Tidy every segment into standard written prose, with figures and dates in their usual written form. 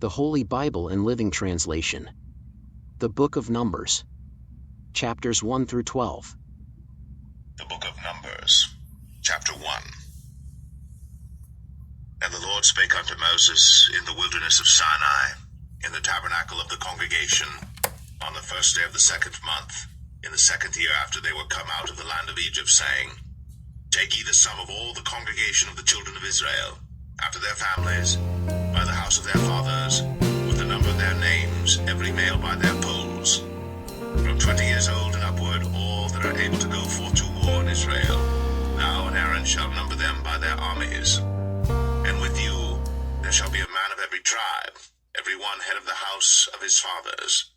The Holy Bible and Living Translation. The Book of Numbers. Chapters 1 through 12. The Book of Numbers, Chapter 1. And the Lord spake unto Moses in the wilderness of Sinai, in the tabernacle of the congregation, on the first day of the 2nd month, in the 2nd year after they were come out of the land of Egypt, saying, Take ye the sum of all the congregation of the children of Israel, after their families, by the house of their fathers, with the number of their names, every male by their polls, from 20 years old and upward, all that are able to go forth to war in Israel. Thou and Aaron shall number them by their armies. And with you there shall be a man of every tribe, every one head of the house of his fathers.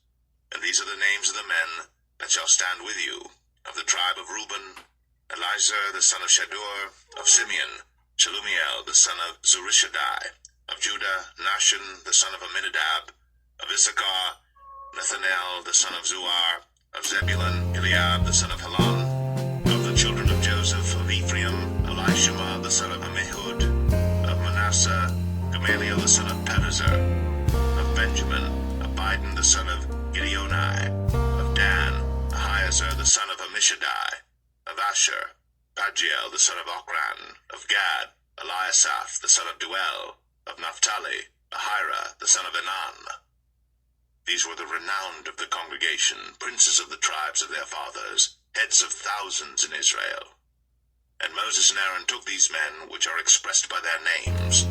And these are the names of the men that shall stand with you. Of the tribe of Reuben, Elizur the son of Shadur; of Simeon, Shelumiel the son of Zurishaddai; of Judah, Nahshon the son of Amminadab; of Issachar, Nethanel the son of Zuar; of Zebulun, Eliab the son of Helon; of the children of Joseph; of Ephraim, Elishama the son of Ammihud; of Manasseh, Gamaliel the son of Pedazur; of Benjamin, Abidan the son of Gideoni; of Dan, Ahiezer the son of Ammishaddai; of Asher, Pagiel the son of Ochran; of Gad, Eliasaph the son of Duel; of Naphtali, Ahira the son of Enan. These were the renowned of the congregation, princes of the tribes of their fathers, heads of thousands in Israel. And Moses and Aaron took these men, which are expressed by their names,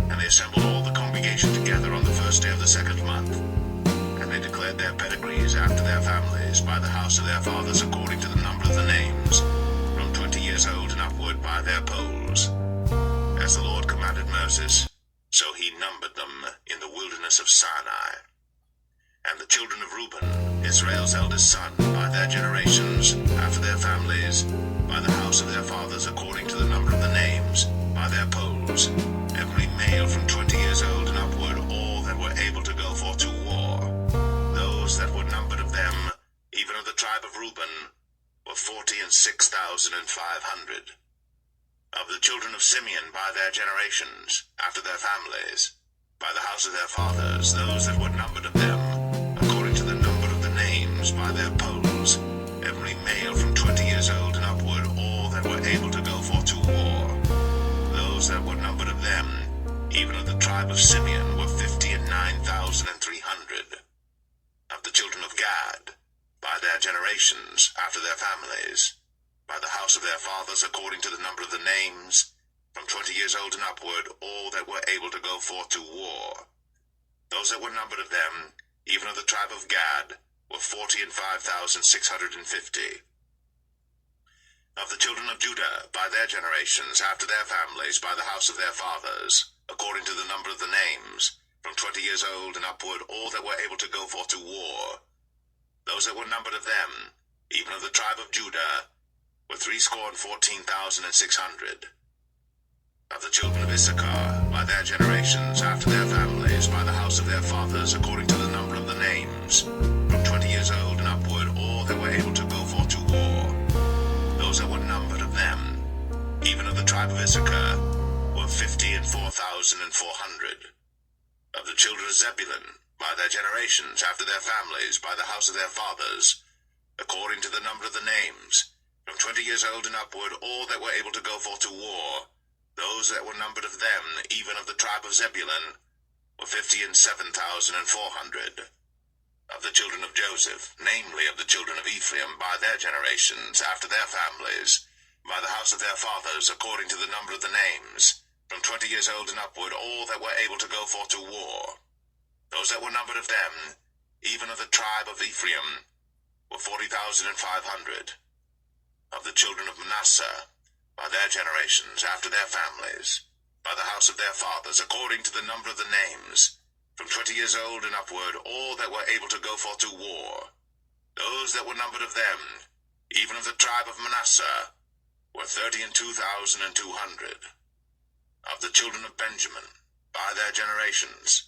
and they assembled all the congregation together on the first day of the 2nd month. And they declared their pedigrees after their families, by the house of their fathers, according to the number of the names, from 20 years old and upward, by their polls. As the Lord commanded Moses, so he numbered them in the wilderness of Sinai. And the children of Reuben, Israel's eldest son, by their generations, after their families, by the house of their fathers, according to the number of the names, by their polls, every male from 20 years old and upward, all that were able to go forth to war. Those that were numbered of them, even of the tribe of Reuben, were 46,500. Of the children of Simeon by their generations, after their families, by the house of their fathers, those that were numbered of them, according to the number of the names, by their polls, every male from 20 years old and upward, all that were able to go forth to war. Those that were numbered of them, even of the tribe of Simeon, were 59,300. Of the children of Gad, by their generations, after their families, by the house of their fathers, according to the number of the names, from 20 years old and upward, all that were able to go forth to war. Those that were numbered of them, even of the tribe of Gad, were 45,650. Of the children of Judah, by their generations, after their families, by the house of their fathers, according to the number of the names, from 20 years old and upward, all that were able to go forth to war. Those that were numbered of them, even of the tribe of Judah, were 314,600. Of the children of Issachar, by their generations, after their families, by the house of their fathers, according to the number of the names, from 20 years old and upward, all that were able to go forth to war. Those that were numbered of them, even of the tribe of Issachar, were 54,400. Of the children of Zebulun, by their generations, after their families, by the house of their fathers, according to the number of the names, from 20 years old and upward, all that were able to go forth to war. Those that were numbered of them, even of the tribe of Zebulun, were 57,400. Of the children of Joseph, namely of the children of Ephraim, by their generations, after their families, by the house of their fathers, according to the number of the names, from 20 years old and upward, all that were able to go forth to war. Those that were numbered of them, even of the tribe of Ephraim, were 40,500. Of the children of Manasseh, by their generations, after their families, by the house of their fathers, according to the number of the names, from 20 years old and upward, all that were able to go forth to war. Those that were numbered of them, even of the tribe of Manasseh, were 32,200. Of the children of Benjamin, by their generations,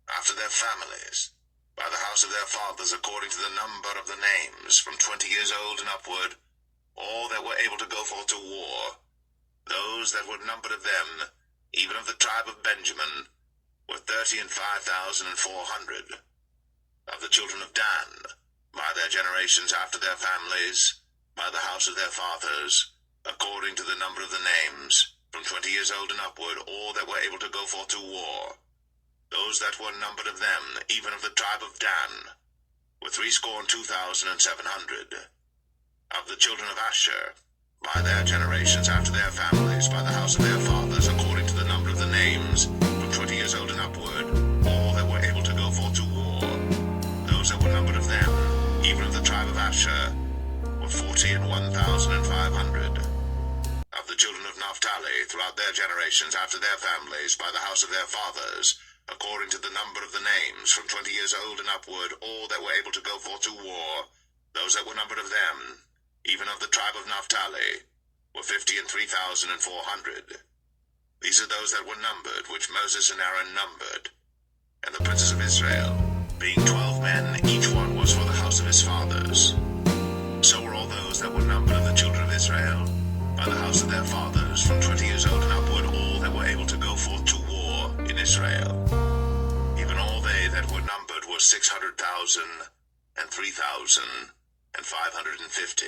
after their families, by the house of their fathers, according to the number of the names, from 20 years old and upward, all that were able to go forth to war. Those that were numbered of them, even of the tribe of Benjamin, were 30,5,400. Of the children of Dan, by their generations after their families, by the house of their fathers, according to the number of the names, from 20 years old and upward, all that were able to go forth to war, those that were numbered of them, even of the tribe of Dan, were 62,700. Of the children of Asher, by their generations after their families, by the house of their fathers, according to the number of the names, from 20 years old and upward, all that were able to go forth to war, those that were numbered of them, even of the tribe of Asher, were 41,500. Of the children of Naphtali, throughout their generations after their families, by the house of their fathers, according to the number of the names, from 20 years old and upward, all that were able to go forth to war, those that were numbered of them, even of the tribe of Naphtali, were 53,400. These are those that were numbered, which Moses and Aaron numbered. And the princes of Israel, being 12 men, each one was for the house of his fathers. So were all those that were numbered of the children of Israel, by the house of their fathers, from 20 years old and upward, all that were able to go forth to war in Israel. Even all they that were numbered were 600,000 and 3,550.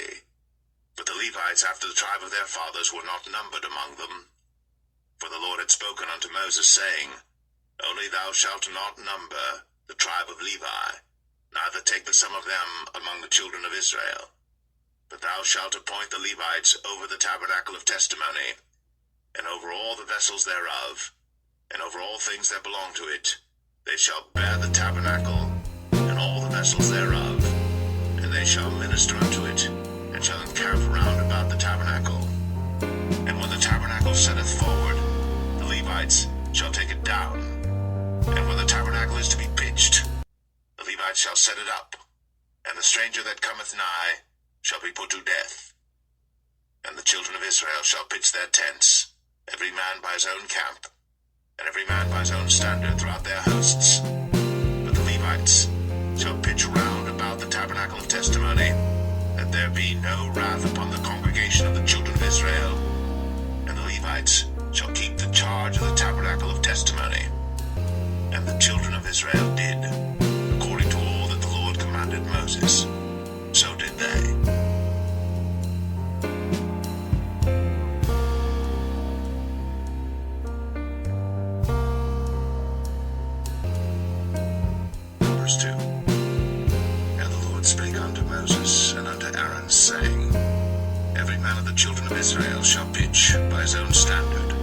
But the Levites after the tribe of their fathers were not numbered among them. For the Lord had spoken unto Moses, saying, Only thou shalt not number the tribe of Levi, neither take the sum of them among the children of Israel. But thou shalt appoint the Levites over the tabernacle of testimony, and over all the vessels thereof, and over all things that belong to it. They shall bear the tabernacle, and all the vessels thereof, and they shall minister unto it, and shall encamp round about the tabernacle. And when the tabernacle setteth forward, the Levites shall take it down. And when the tabernacle is to be pitched, the Levites shall set it up, and the stranger that cometh nigh shall be put to death. And the children of Israel shall pitch their tents, every man by his own camp, and every man by his own standard throughout their hosts. But the Levites shall pitch round about the tabernacle of testimony, that there be no wrath upon the congregation of the children of Israel. And the Levites shall keep the charge of the tabernacle of testimony. And the children of Israel did, according to all that the Lord commanded Moses. So did they. Verse 2. And the Lord spake unto Moses and unto Aaron, saying, Every man of the children of Israel shall pitch by his own standard,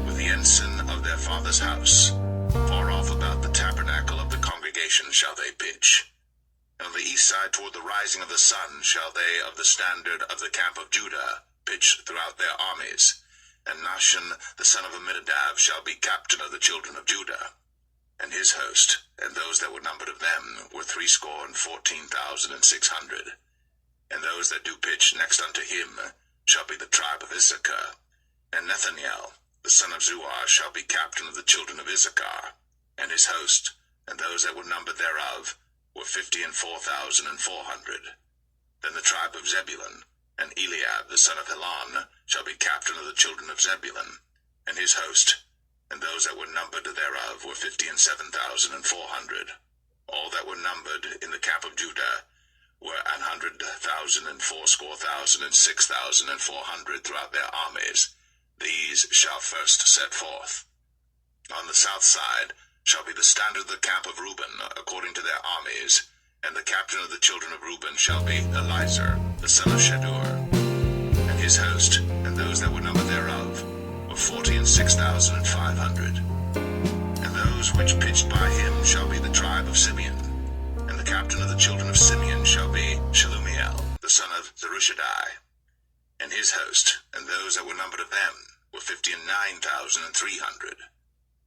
with the ensign of their father's house. Far off about the tabernacle of the congregation shall they pitch. And on the east side toward the rising of the sun shall they of the standard of the camp of Judah pitch throughout their armies. And Nahshon the son of Amminadab shall be captain of the children of Judah. And his host, and those that were numbered of them, were 314,600. And those that do pitch next unto him shall be the tribe of Issachar. And Nethaniel the son of Zuar shall be captain of the children of Issachar. And his host, and those that were numbered thereof, were 54,400. Then the tribe of Zebulun, and Eliab the son of Helon, shall be captain of the children of Zebulun. And his host, and those that were numbered thereof, were 57,400. All that were numbered in the camp of Judah were 100,000 and 6,400 throughout their armies. These shall first set forth. On the south side shall be the standard of the camp of Reuben, according to their armies, and the captain of the children of Reuben shall be Elizur, the son of Shedeur. And his host, and those that were numbered thereof, were 46,500. And those which pitched by him shall be the tribe of Simeon. And the captain of the children of Simeon shall be Shelumiel, the son of Zerushadai. And his host, and those that were numbered of them, were 59,300.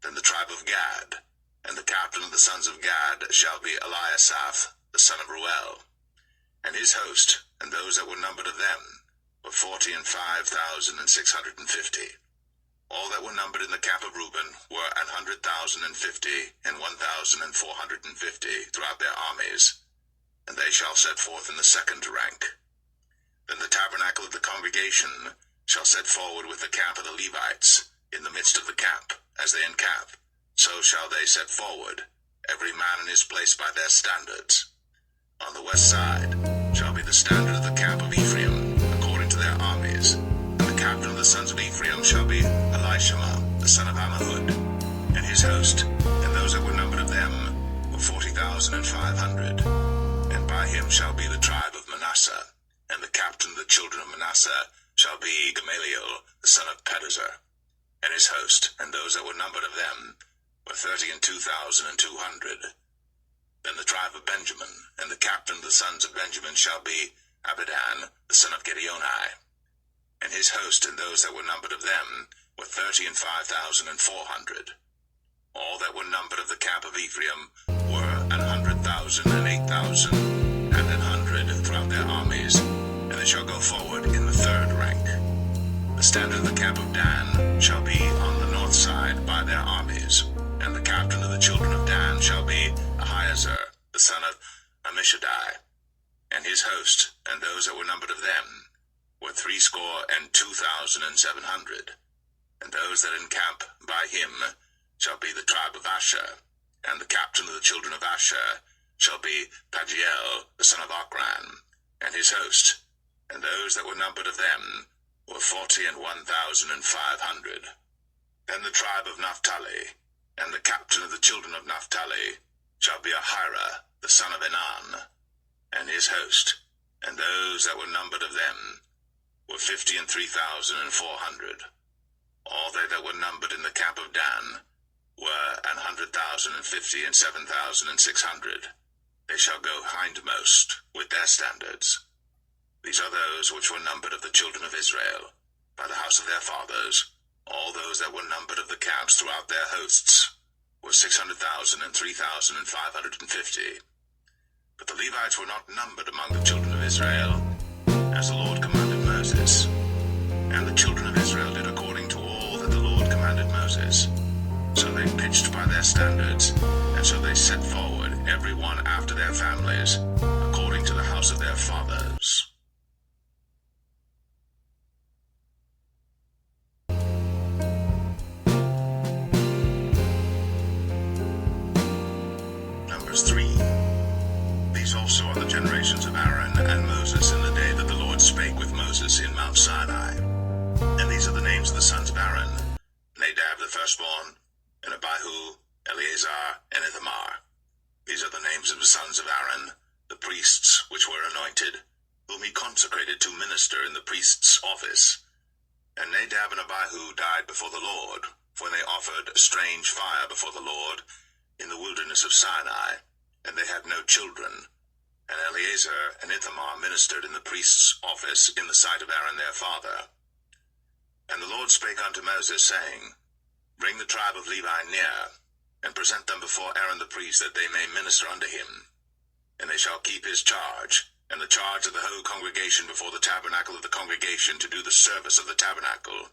Then the tribe of Gad, and the captain of the sons of Gad shall be Eliasaph, the son of Ruel. And his host, and those that were numbered of them, were 45,650. All that were numbered in the camp of Reuben were 100,050 and 1,450 throughout their armies, and they shall set forth in the second rank. Then the tabernacle of the congregation shall set forward with the camp of the Levites in the midst of the camp, as they encamp, so shall they set forward, every man in his place by their standards. On the west side shall be the standard of the camp of Ephraim, according to their armies. And the captain of the sons of Ephraim shall be Elishama, the son of Ammihud, and his host, and those that were numbered of them were 40,500. And by him shall be the tribe of Manasseh, and the captain of the children of Manasseh shall be Gamaliel, the son of Pedazur, and his host, and those that were numbered of them were 32,200. Then the tribe of Benjamin, and the captain of the sons of Benjamin shall be Abidan, the son of Gideoni, and his host, and those that were numbered of them were 35,400. All that were numbered of the camp of Ephraim were 100,000, and 8,000, and 100 throughout their armies, and they shall go forward in the third rank. The standard of the camp of Dan shall be on the north side by their armies, and the captain of the children of Dan shall be Ahiezer, the son of Ammishaddai, and his host, and those that were numbered of them were 62,700. And those that encamp by him shall be the tribe of Asher, and the captain of the children of Asher shall be Pagiel, the son of Ochran, and his host, and those that were numbered of them were 41,500. Then the tribe of Naphtali, and the captain of the children of Naphtali shall be Ahira, the son of Enan, and his host, and those that were numbered of them were 53,400. All they that were numbered in the camp of Dan were 100,050 and 7,600. They shall go hindmost with their standards. These are those which were numbered of the children of Israel, by the house of their fathers. All those that were numbered of the camps throughout their hosts were 600,000 and 3,550. But the Levites were not numbered among the children of Israel, as the Lord commanded Moses. And the children of Israel did according to all that the Lord commanded Moses. So they pitched by their standards, and so they set forward, every one after their families, according to the house of their fathers. Numbers 3. These also are the generations of Aaron and Moses in the day that the Lord spake with Moses in Mount Sinai. And these are the names of the sons of Aaron: Nadab the firstborn, and Abihu, Eleazar, and Ithamar. These are the names of the sons of Aaron, the priests which were anointed, whom he consecrated to minister in the priest's office. And Nadab and Abihu died before the Lord, when they offered strange fire before the Lord in the wilderness of Sinai, and they had no children. And Eleazar and Ithamar ministered in the priest's office in the sight of Aaron their father. And the Lord spake unto Moses, saying, Bring the tribe of Levi near, and present them before Aaron the priest, that they may minister unto him. And they shall keep his charge, and the charge of the whole congregation before the tabernacle of the congregation, to do the service of the tabernacle.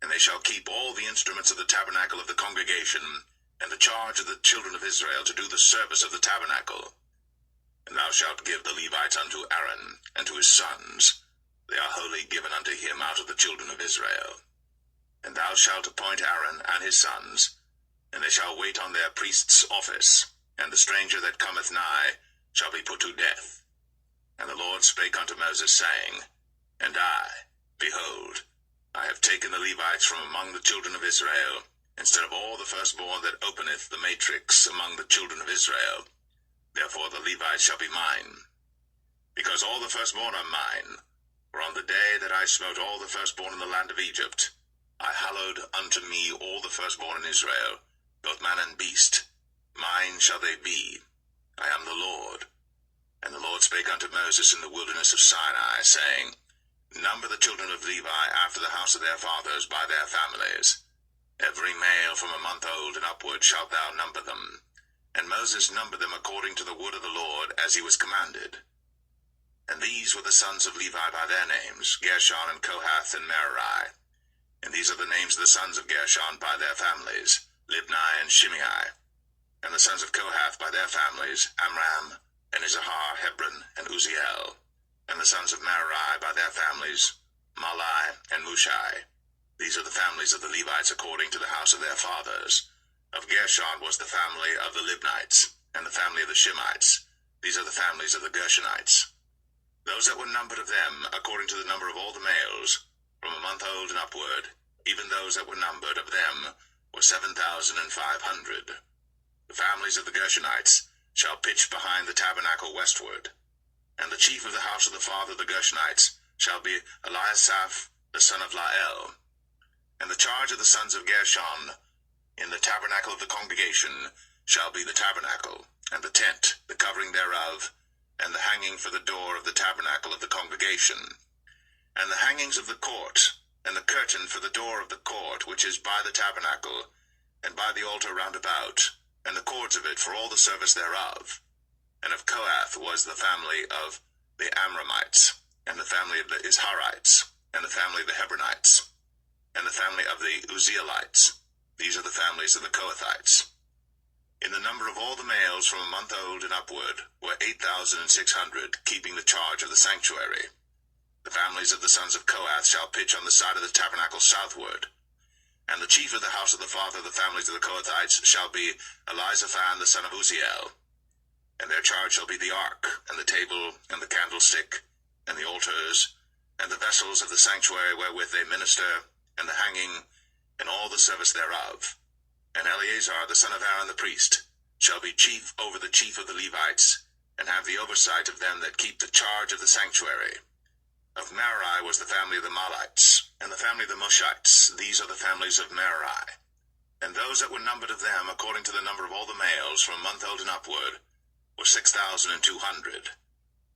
And they shall keep all the instruments of the tabernacle of the congregation, and the charge of the children of Israel, to do the service of the tabernacle. And thou shalt give the Levites unto Aaron, and to his sons. They are wholly given unto him out of the children of Israel. And thou shalt appoint Aaron and his sons, and they shall wait on their priest's office, and the stranger that cometh nigh shall be put to death. And the Lord spake unto Moses, saying, And I, behold, I have taken the Levites from among the children of Israel, instead of all the firstborn that openeth the matrix among the children of Israel. Therefore the Levites shall be mine. Because all the firstborn are mine, for on the day that I smote all the firstborn in the land of Egypt, I hallowed unto me all the firstborn in Israel, both man and beast. Mine shall they be. I am the Lord. And the Lord spake unto Moses in the wilderness of Sinai, saying, Number the children of Levi after the house of their fathers by their families. Every male from a month old and upward shalt thou number them. And Moses numbered them according to the word of the Lord, as he was commanded. And these were the sons of Levi by their names, Gershon and Kohath and Merari. And these are the names of the sons of Gershon by their families, Libni and Shimei. And the sons of Kohath by their families, Amram, and Izahar, Hebron, and Uzziel. And the sons of Merari by their families, Malai and Mushai. These are the families of the Levites according to the house of their fathers. Of Gershon was the family of the Libnites, and the family of the Shimites. These are the families of the Gershonites. Those that were numbered of them, according to the number of all the males, from a month old and upward, even those that were numbered of them, were 7,500. The families of the Gershonites shall pitch behind the tabernacle westward. And the chief of the house of the father of the Gershonites shall be Eliasaph the son of Lael. And the charge of the sons of Gershon in the tabernacle of the congregation shall be the tabernacle, and the tent, the covering thereof, and the hanging for the door of the tabernacle of the congregation, and the hangings of the court, and the curtain for the door of the court which is by the tabernacle, and by the altar round about, and the cords of it for all the service thereof. And of Kohath was the family of the Amramites, and the family of the Izharites, and the family of the Hebronites, and the family of the Uzzielites. These are the families of the Kohathites. In the number of all the males from a month old and upward were 8,600, keeping the charge of the sanctuary. The families of the sons of Kohath shall pitch on the side of the tabernacle southward. And the chief of the house of the father of the families of the Kohathites shall be Elizaphan the son of Uzziel. And their charge shall be the ark, and the table, and the candlestick, and the altars, and the vessels of the sanctuary wherewith they minister, and the hanging, and all the service thereof. And Eleazar the son of Aaron the priest shall be chief over the chief of the Levites, and have the oversight of them that keep the charge of the sanctuary. Of Merari was the family of the Mahlites, and the family of the Mushites. These are the families of Merari. And those that were numbered of them, according to the number of all the males, from a month old and upward, were 6,200.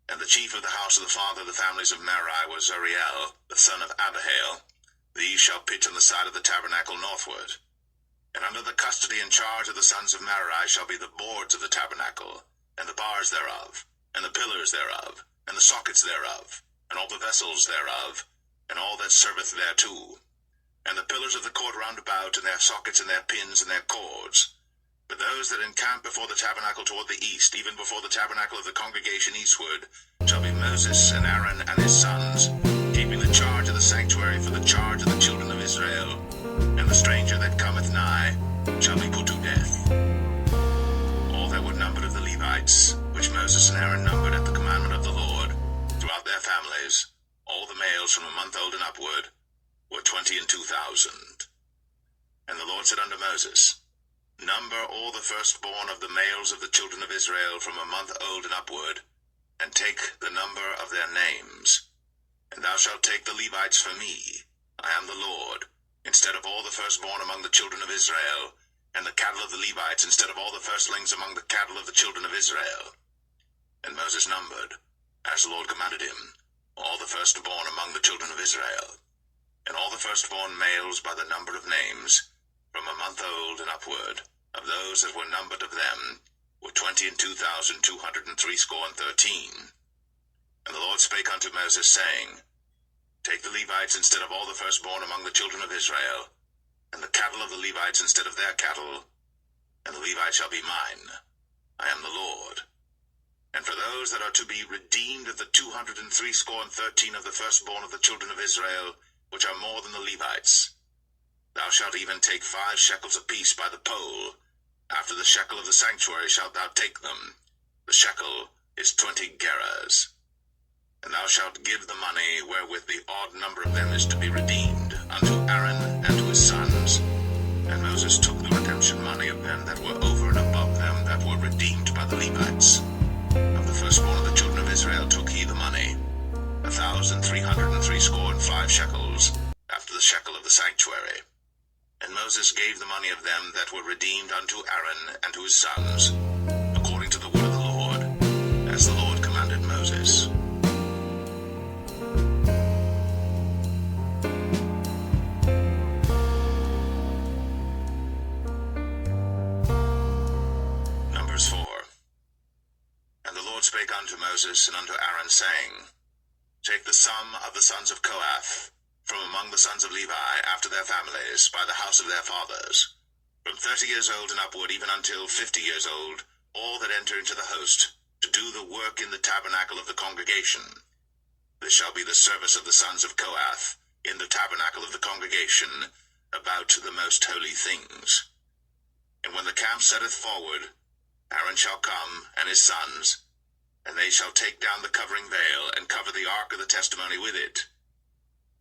And the chief of the house of the father of the families of Merari was Uriel, the son of Abihail. These shall pitch on the side of the tabernacle northward. And under the custody and charge of the sons of Merari shall be the boards of the tabernacle, and the bars thereof, and the pillars thereof, and the sockets thereof, and all the vessels thereof, and all that serveth thereto, and the pillars of the court round about, and their sockets, and their pins, and their cords. But those that encamp before the tabernacle toward the east, even before the tabernacle of the congregation eastward, shall be Moses and Aaron and his sons, keeping the charge of the sanctuary for the charge of the children of Israel. And the stranger that cometh nigh shall be put to death. All that were numbered of the Levites, which Moses and Aaron numbered at the commandment of the Lord, throughout their families, all the males from a month old and upward, were 22,000. And the Lord said unto Moses, Number all the firstborn of the males of the children of Israel from a month old and upward, and take the number of their names. And thou shalt take the Levites for me, I am the Lord, instead of all the firstborn among the children of Israel, and the cattle of the Levites instead of all the firstlings among the cattle of the children of Israel. And Moses numbered, as the Lord commanded him, all the firstborn among the children of Israel, and all the firstborn males by the number of names, from a month old and upward, of those that were numbered of them, were 22,213. And the Lord spake unto Moses, saying, Take the Levites instead of all the firstborn among the children of Israel, and the cattle of the Levites instead of their cattle, and the Levites shall be mine. I am the Lord. And for those that are to be redeemed of the 213 of the firstborn of the children of Israel, which are more than the Levites, thou shalt even take 5 shekels apiece by the poll. After the shekel of the sanctuary shalt thou take them. The shekel is 20 gerahs. And thou shalt give the money wherewith the odd number of them is to be redeemed unto Aaron and to his sons. And Moses took the redemption money of them that were over and above them that were redeemed by the Levites. Of the firstborn of the children of Israel took he the money, 1,365 shekels, after the shekel of the sanctuary. And Moses gave the money of them that were redeemed unto Aaron and to his sons, according to the word of the Lord, as the Lord commanded Moses. Numbers 4. And the Lord spake unto Moses and unto Aaron, saying, Take the sum of the sons of Kohath, from among the sons of Levi, after their families, by the house of their fathers, from 30 years old and upward, even until 50 years old, all that enter into the host, to do the work in the tabernacle of the congregation. This shall be the service of the sons of Kohath, in the tabernacle of the congregation, about the most holy things. And when the camp setteth forward, Aaron shall come, and his sons, and they shall take down the covering veil, and cover the ark of the testimony with it,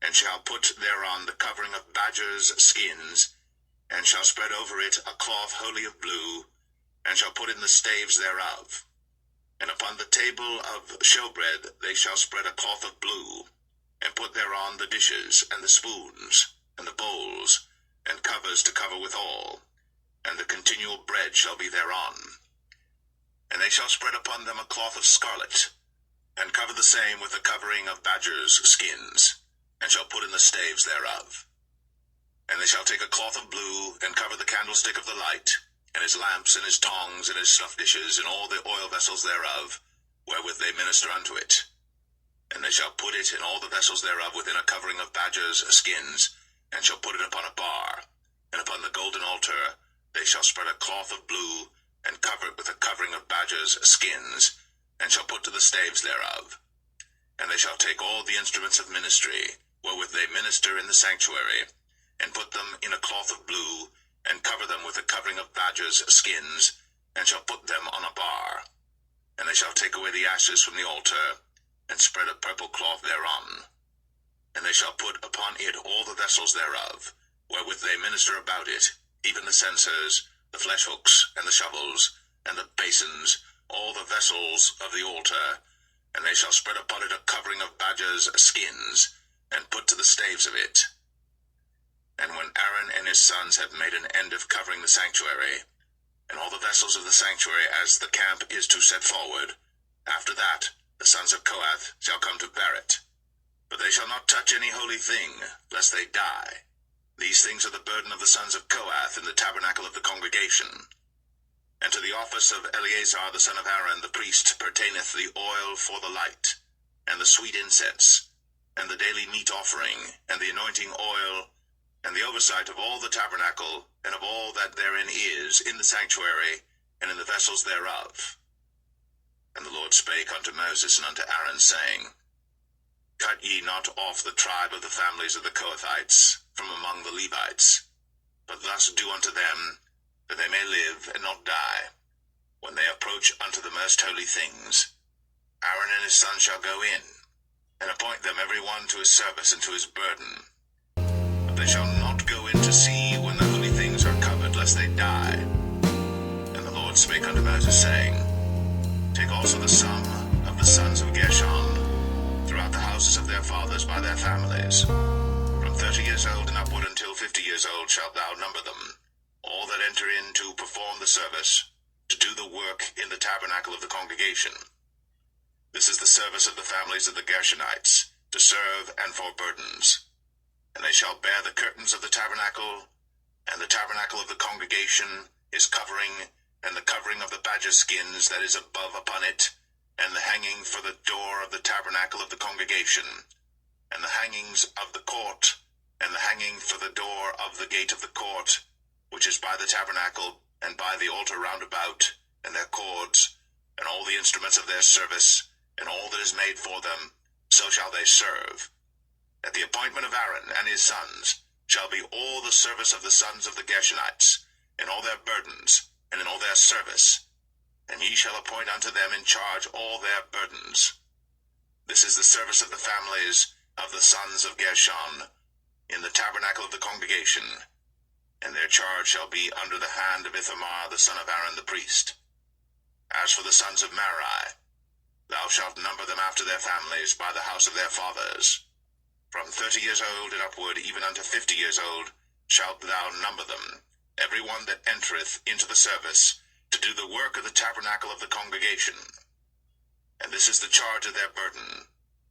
and shall put thereon the covering of badgers' skins, and shall spread over it a cloth wholly of blue, and shall put in the staves thereof. And upon the table of showbread they shall spread a cloth of blue, and put thereon the dishes, and the spoons, and the bowls, and covers to cover withal, and the continual bread shall be thereon. And they shall spread upon them a cloth of scarlet, and cover the same with the covering of badgers' skins, and shall put in the staves thereof. And they shall take a cloth of blue, and cover the candlestick of the light, and his lamps, and his tongs, and his snuff dishes, and all the oil vessels thereof, wherewith they minister unto it. And they shall put it and all the vessels thereof within a covering of badgers' skins, and shall put it upon a bar. And upon the golden altar they shall spread a cloth of blue, and cover it with a covering of badgers' skins, and shall put to the staves thereof. And they shall take all the instruments of ministry, wherewith they minister in the sanctuary, and put them in a cloth of blue, and cover them with a covering of badgers' skins, and shall put them on a bar. And they shall take away the ashes from the altar, and spread a purple cloth thereon. And they shall put upon it all the vessels thereof, wherewith they minister about it, even the censers, the flesh hooks, and the shovels, and the basins, all the vessels of the altar. And they shall spread upon it a covering of badgers' skins, and put to the staves of it. And when Aaron and his sons have made an end of covering the sanctuary, and all the vessels of the sanctuary as the camp is to set forward, after that the sons of Kohath shall come to bear it. But they shall not touch any holy thing, lest they die. These things are the burden of the sons of Kohath in the tabernacle of the congregation. And to the office of Eleazar the son of Aaron the priest pertaineth the oil for the light, and the sweet incense, and the daily meat offering, and the anointing oil, and the oversight of all the tabernacle, and of all that therein is, in the sanctuary, and in the vessels thereof. And the Lord spake unto Moses and unto Aaron, saying, Cut ye not off the tribe of the families of the Kohathites from among the Levites, but thus do unto them, that they may live and not die, when they approach unto the most holy things. Aaron and his sons shall go in, and appoint them every one to his service and to his burden. But they shall not go in to see when the holy things are covered, lest they die. And the Lord spake unto Moses, saying, Take also the sum of the sons of Gershon throughout the houses of their fathers by their families. From 30 years old and upward until 50 years old shalt thou number them, all that enter in to perform the service, to do the work in the tabernacle of the congregation. This is the service of the families of the Gershonites, to serve and for burdens. And they shall bear the curtains of the tabernacle, and the tabernacle of the congregation, his covering, and the covering of the badger skins that is above upon it, and the hanging for the door of the tabernacle of the congregation, and the hangings of the court, and the hanging for the door of the gate of the court, which is by the tabernacle, and by the altar round about, and their cords, and all the instruments of their service, and all that is made for them, so shall they serve. At the appointment of Aaron and his sons shall be all the service of the sons of the Gershonites, in all their burdens, and in all their service, and ye shall appoint unto them in charge all their burdens. This is the service of the families of the sons of Gershon, in the tabernacle of the congregation, and their charge shall be under the hand of Ithamar the son of Aaron the priest. As for the sons of Merari, thou shalt number them after their families by the house of their fathers. From 30 years old and upward, even unto 50 years old, shalt thou number them, every one that entereth into the service, to do the work of the tabernacle of the congregation. And this is the charge of their burden,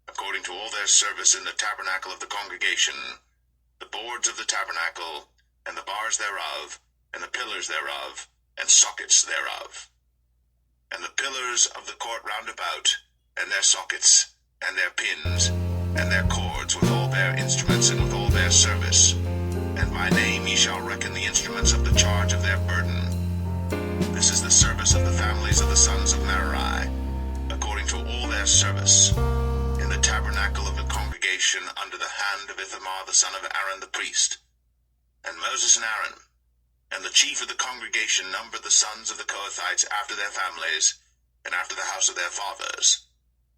according to all their service in the tabernacle of the congregation, the boards of the tabernacle, and the bars thereof, and the pillars thereof, and sockets thereof. And the pillars of the court round about, and their sockets, and their pins, and their cords, with all their instruments, and with all their service. And by name ye shall reckon the instruments of the charge of their burden. This is the service of the families of the sons of Merari, according to all their service, in the tabernacle of the congregation under the hand of Ithamar the son of Aaron the priest. And Moses and Aaron, And the chief of the congregation numbered the sons of the Kohathites after their families, and after the house of their fathers,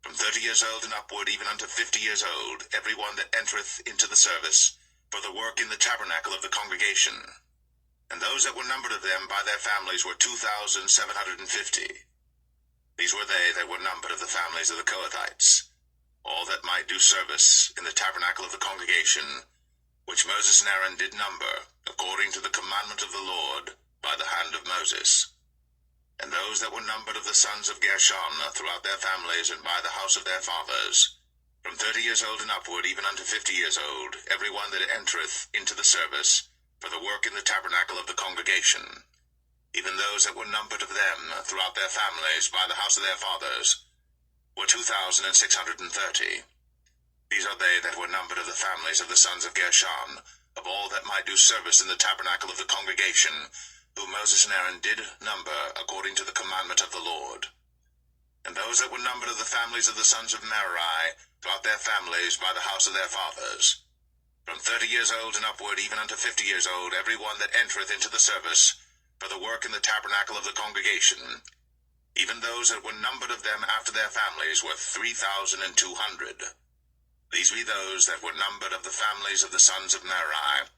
from 30 years old and upward, even unto 50 years old, every one that entereth into the service, for the work in the tabernacle of the congregation. And those that were numbered of them by their families were 2,750. These were they that were numbered of the families of the Kohathites, all that might do service in the tabernacle of the congregation, which Moses and Aaron did number, according to the commandment of the Lord, by the hand of Moses. And those that were numbered of the sons of Gershon throughout their families and by the house of their fathers, from 30 years old and upward, even unto 50 years old, every one that entereth into the service, for the work in the tabernacle of the congregation, even those that were numbered of them throughout their families by the house of their fathers, were 2,630. These are they that were numbered of the families of the sons of Gershon, of all that might do service in the tabernacle of the congregation, whom Moses and Aaron did number according to the commandment of the Lord. And those that were numbered of the families of the sons of Merari throughout their families by the house of their fathers, from 30 years old and upward, even unto 50 years old, every one that entereth into the service, for the work in the tabernacle of the congregation, even those that were numbered of them after their families were 3,200. These be those that were numbered of the families of the sons of Merari,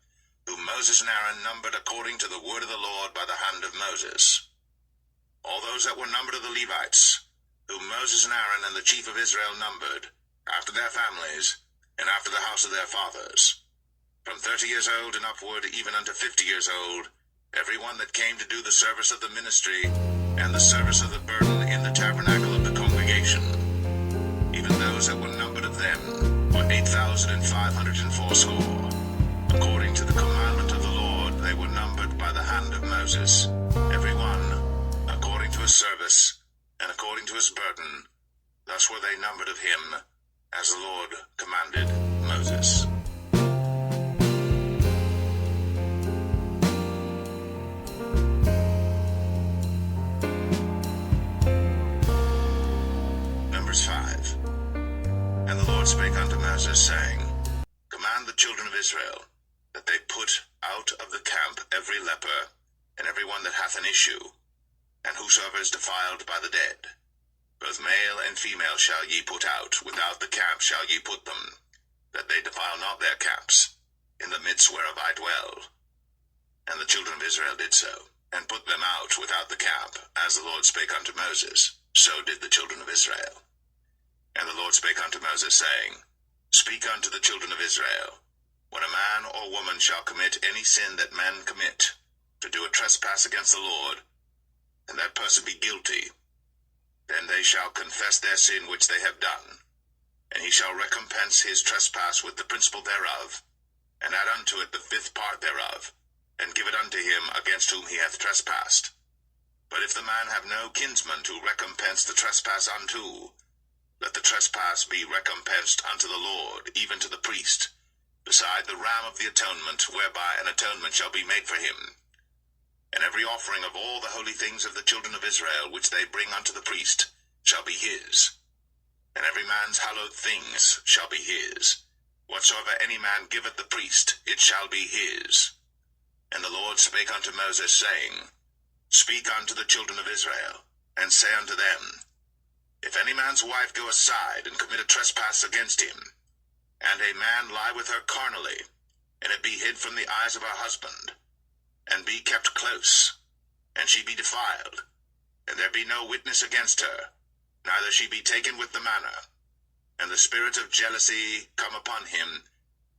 whom Moses and Aaron numbered according to the word of the Lord by the hand of Moses. All those that were numbered of the Levites, whom Moses and Aaron and the chief of Israel numbered, after their families, and after the house of their fathers, from 30 years old and upward, even unto 50 years old, every one that came to do the service of the ministry, and the service of the burden in the tabernacle of the congregation, even those that were numbered of them were 8,540. According to the commandment of the Lord, they were numbered by the hand of Moses, every one according to his service, and according to his burden. Thus were they numbered of him, as the Lord commanded Moses. Numbers 5. And the Lord spake unto Moses, saying, Command the children of Israel, that they put out of the camp every leper, and every one that hath an issue, and whosoever is defiled by the dead. Both male and female shall ye put out, without the camp shall ye put them, that they defile not their camps, in the midst whereof I dwell. And the children of Israel did so, and put them out without the camp, as the Lord spake unto Moses, so did the children of Israel. And the Lord spake unto Moses, saying, Speak unto the children of Israel, when a man or woman shall commit any sin that men commit, to do a trespass against the Lord, and that person be guilty, then they shall confess their sin which they have done, and he shall recompense his trespass with the principal thereof, and add unto it the 5th part thereof, and give it unto him against whom he hath trespassed. But if the man have no kinsman to recompense the trespass unto, let the trespass be recompensed unto the Lord, even to the priest, beside the ram of the atonement, whereby an atonement shall be made for him. And every offering of all the holy things of the children of Israel, which they bring unto the priest, shall be his. And every man's hallowed things shall be his. Whatsoever any man giveth the priest, it shall be his. And the Lord spake unto Moses, saying, Speak unto the children of Israel, and say unto them, If any man's wife go aside and commit a trespass against him, and a man lie with her carnally, and it be hid from the eyes of her husband, and be kept close, and she be defiled, and there be no witness against her, neither she be taken with the manner, and the spirit of jealousy come upon him,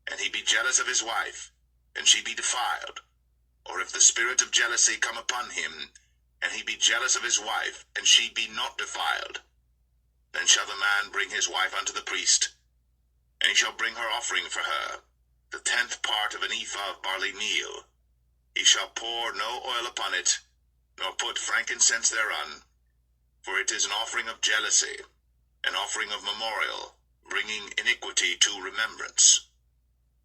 and he be jealous of his wife, and she be defiled, or if the spirit of jealousy come upon him, and he be jealous of his wife, and she be not defiled, then shall the man bring his wife unto the priest, and he shall bring her offering for her, the 10th part of an ephah of barley meal. He shall pour no oil upon it, nor put frankincense thereon, for it is an offering of jealousy, an offering of memorial, bringing iniquity to remembrance.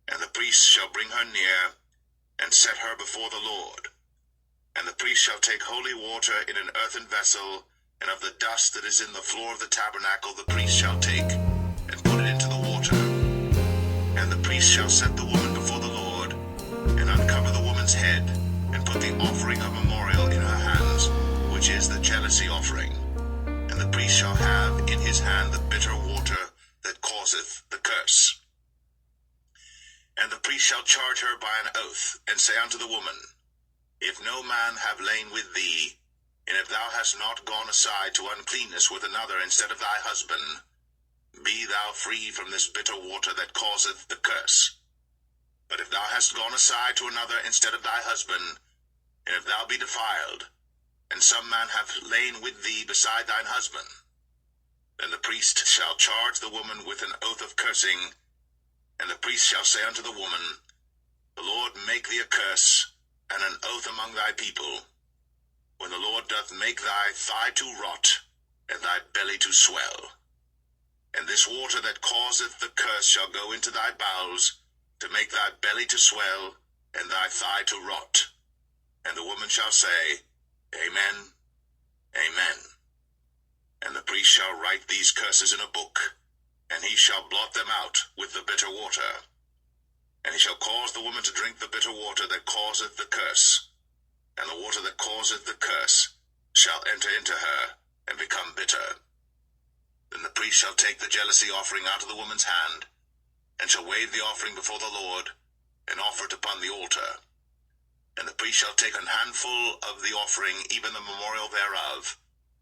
And the priest shall bring her near, and set her before the Lord. And the priest shall take holy water in an earthen vessel, and of the dust that is in the floor of the tabernacle the priest shall take, and put it into the water. And the priest shall set the woman before the Lord, and uncover the woman's head, and put the offering of memorial in her hands, which is the jealousy offering. And the priest shall have in his hand the bitter water that causeth the curse. And the priest shall charge her by an oath, and say unto the woman, If no man have lain with thee, and if thou hast not gone aside to uncleanness with another instead of thy husband, be thou free from this bitter water that causeth the curse. But if thou hast gone aside to another instead of thy husband, and if thou be defiled, and some man hath lain with thee beside thine husband, then the priest shall charge the woman with an oath of cursing, and the priest shall say unto the woman, The Lord make thee a curse, and an oath among thy people, when the Lord doth make thy thigh to rot, and thy belly to swell. And this water that causeth the curse shall go into thy bowels, to make thy belly to swell, and thy thigh to rot. And the woman shall say, Amen, Amen. And the priest shall write these curses in a book, and he shall blot them out with the bitter water. And he shall cause the woman to drink the bitter water that causeth the curse, and the water that causeth the curse shall enter into her, and become bitter. Then the priest shall take the jealousy offering out of the woman's hand, and shall wave the offering before the Lord, and offer it upon the altar. And the priest shall take an handful of the offering, even the memorial thereof,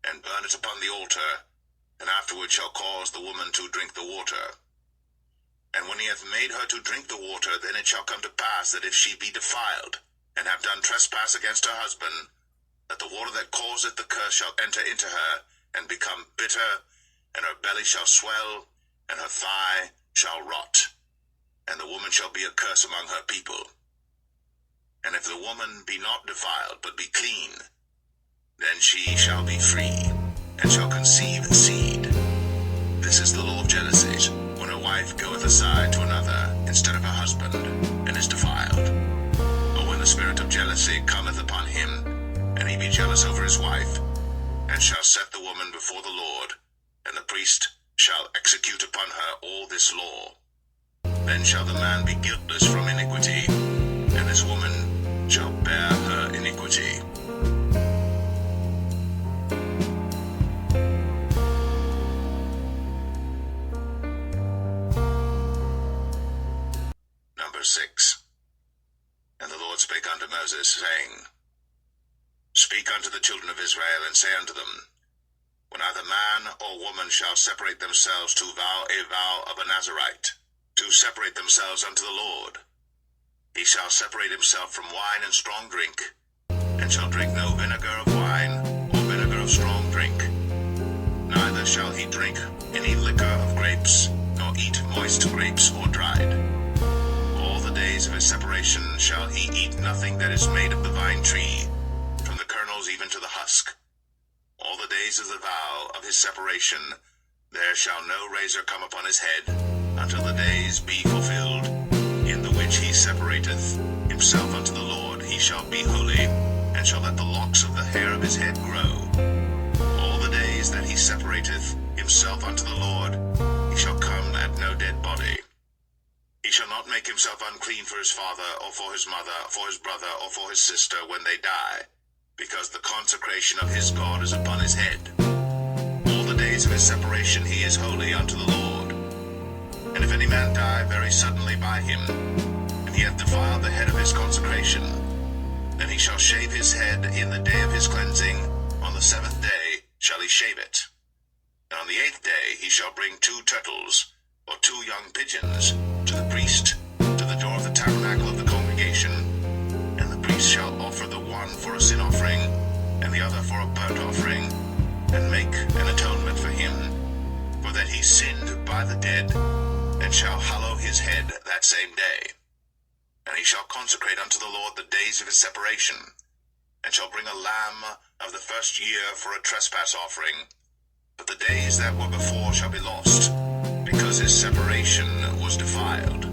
and burn it upon the altar, and afterward shall cause the woman to drink the water. And when he hath made her to drink the water, then it shall come to pass that if she be defiled, and have done trespass against her husband, that the water that causeth the curse shall enter into her, and become bitter, and her belly shall swell, and her thigh shall rot, and the woman shall be a curse among her people. And if the woman be not defiled, but be clean, then she shall be free, and shall conceive seed. This is the law of jealousies, when a wife goeth aside to another instead of her husband, and is defiled. Or when the spirit of jealousy cometh upon him, and he be jealous over his wife, and shall set the woman before the Lord, and the priest shall execute upon her all this law. Then shall the man be guiltless from iniquity, and this woman shall bear her iniquity. Number 6. And the Lord spake unto Moses, saying, Speak unto the children of Israel, and say unto them, When either man or woman shall separate themselves to vow a vow of a Nazarite, to separate themselves unto the Lord, he shall separate himself from wine and strong drink, and shall drink no vinegar of wine, or vinegar of strong drink. Neither shall he drink any liquor of grapes, nor eat moist grapes or dried. All the days of his separation shall he eat nothing that is made of the vine tree, from the kernels even to the husk. All the days of the vow of his separation, there shall no razor come upon his head, until the days be fulfilled, in the which he separateth himself unto the Lord. He shall be holy, and shall let the locks of the hair of his head grow. All the days that he separateth himself unto the Lord, he shall come at no dead body. He shall not make himself unclean for his father, or for his mother, for his brother, or for his sister when they die, because the consecration of his God is upon his head. All the days of his separation he is holy unto the Lord. And if any man die very suddenly by him, and he hath defiled the head of his consecration, then he shall shave his head in the day of his cleansing. On the 7th day shall he shave it. And on the 8th day he shall bring 2 turtles, or 2 young pigeons, to the priest, to the door of the tabernacle of the congregation. And the priest shall offer the one for a sin offering, and the other for a burnt offering, and make an atonement for him, for that he sinned by the dead, and shall hallow his head that same day. And he shall consecrate unto the Lord the days of his separation, and shall bring a lamb of the first year for a trespass offering. But the days that were before shall be lost, because his separation was defiled.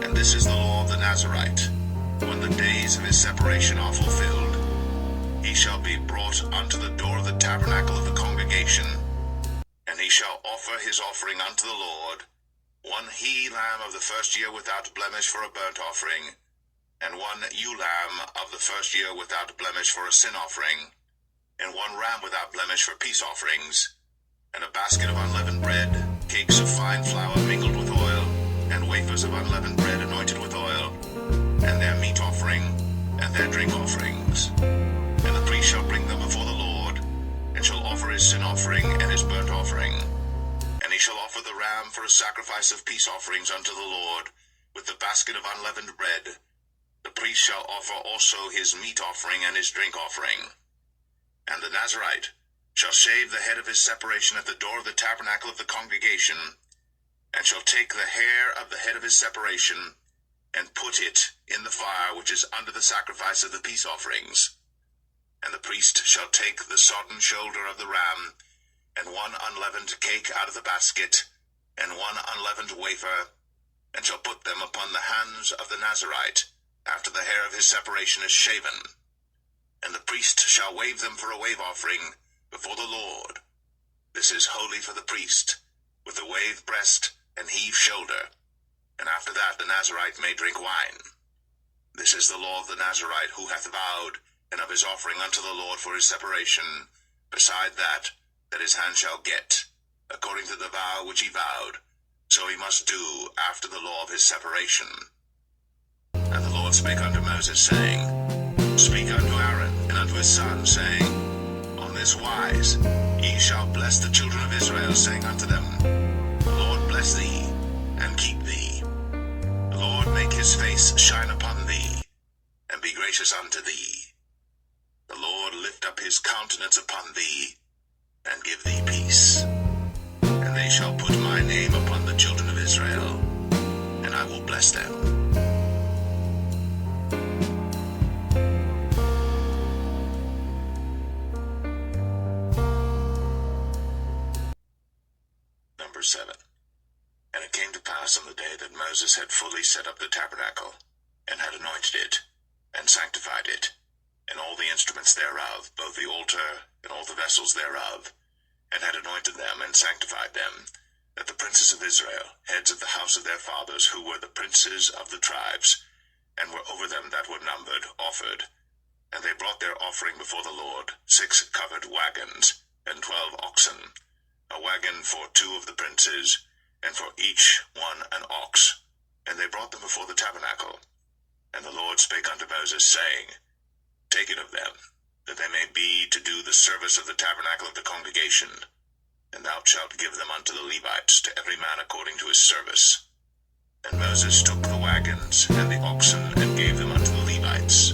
And this is the law of the Nazarite. When the days of his separation are fulfilled, he shall be brought unto the door of the tabernacle of the congregation, and he shall offer his offering unto the Lord, 1 he lamb of the first year without blemish for a burnt offering, and 1 ewe lamb of the first year without blemish for a sin offering, and 1 ram without blemish for peace offerings, and a basket of unleavened bread, cakes of fine flour mingled with oil, and wafers of unleavened bread anointed with oil, and their meat offering, and their drink offerings. And the priest shall bring them before the Lord, and shall offer his sin offering and his burnt offering. And he shall offer the ram for a sacrifice of peace offerings unto the Lord, with the basket of unleavened bread. The priest shall offer also his meat offering and his drink offering. And the Nazirite shall shave the head of his separation at the door of the tabernacle of the congregation, and shall take the hair of the head of his separation, and put it in the fire which is under the sacrifice of the peace offerings. And the priest shall take the sodden shoulder of the ram, and 1 unleavened cake out of the basket, and 1 unleavened wafer, and shall put them upon the hands of the Nazirite, after the hair of his separation is shaven. And the priest shall wave them for a wave offering before the Lord. This is holy for the priest, with the wave breast and heave shoulder. And after that the Nazirite may drink wine. This is the law of the Nazirite who hath vowed, and of his offering unto the Lord for his separation, beside that his hand shall get, according to the vow which he vowed, so he must do after the law of his separation. And the Lord spake unto Moses, saying, Speak unto Aaron and unto his sons, saying, On this wise ye shall bless the children of Israel, saying unto them, The Lord bless thee, and keep thee. The Lord make his face shine upon thee, and be gracious unto thee. The Lord lift up his countenance upon thee, and give thee peace. And they shall put my name upon the children of Israel, and I will bless them. Number 7. And it came to pass on the day that Moses had fully set up the tabernacle, and had anointed it, and sanctified it, and all the instruments thereof, both the altar and all the vessels thereof, and had anointed them and sanctified them, that the princes of Israel, heads of the house of their fathers, who were the princes of the tribes, and were over them that were numbered, offered. And they brought their offering before the Lord, 6 covered wagons, and 12 oxen, a wagon for 2 of the princes, and for each one an ox. And they brought them before the tabernacle. And the Lord spake unto Moses, saying, Take it of them, that they may be to do the service of the tabernacle of the congregation, and thou shalt give them unto the Levites, to every man according to his service. And Moses took the wagons and the oxen, and gave them unto the Levites.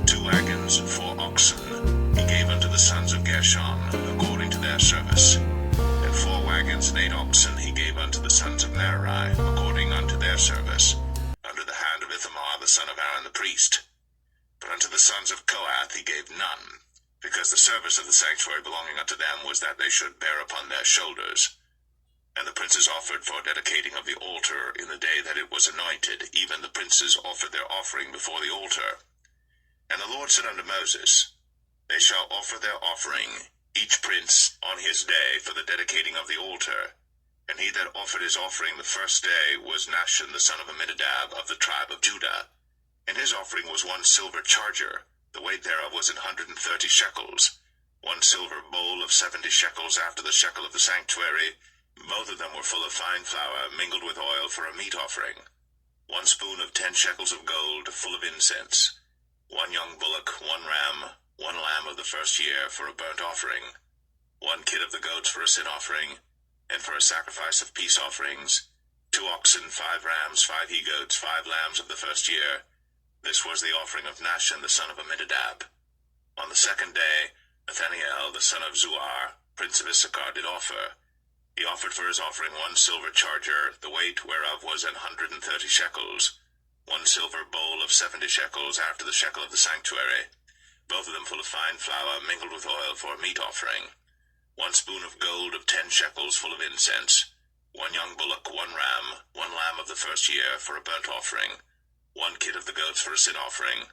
2 wagons, 4 oxen, he gave unto the sons of Gershon, according to their service. And 4 wagons and 8 oxen he gave unto the sons of Merari, according unto their service, under the hand of Ithamar the son of Aaron the priest. But unto the sons of Kohath he gave none, because the service of the sanctuary belonging unto them was that they should bear upon their shoulders. And the princes offered for dedicating of the altar in the day that it was anointed, even the princes offered their offering before the altar. And the Lord said unto Moses, They shall offer their offering, each prince on his day, for the dedicating of the altar. And he that offered his offering the first day was Nahshon the son of Amminadab of the tribe of Judah. And his offering was 1 silver charger, the weight thereof was 130 shekels, 1 silver bowl of 70 shekels after the shekel of the sanctuary. Both of them were full of fine flour, mingled with oil for a meat offering. 1 spoon of 10 shekels of gold, full of incense. 1 young bullock, 1 ram, 1 lamb of the first year for a burnt offering. 1 kid of the goats for a sin offering, and for a sacrifice of peace offerings. 2 oxen, 5 rams, 5 he-goats, 5 lambs of the first year. This was the offering of Nahshon the son of Amminadab. On the 2nd day, Nathaniel the son of Zuar, prince of Issachar, did offer. He offered for his offering 1 silver charger, the weight whereof was 130 shekels, 1 silver bowl of 70 shekels after the shekel of the sanctuary, both of them full of fine flour mingled with oil for a meat offering. 1 spoon of gold of 10 shekels full of incense. 1 young bullock, 1 ram, 1 lamb of the first year for a burnt offering. 1 kid of the goats for a sin offering,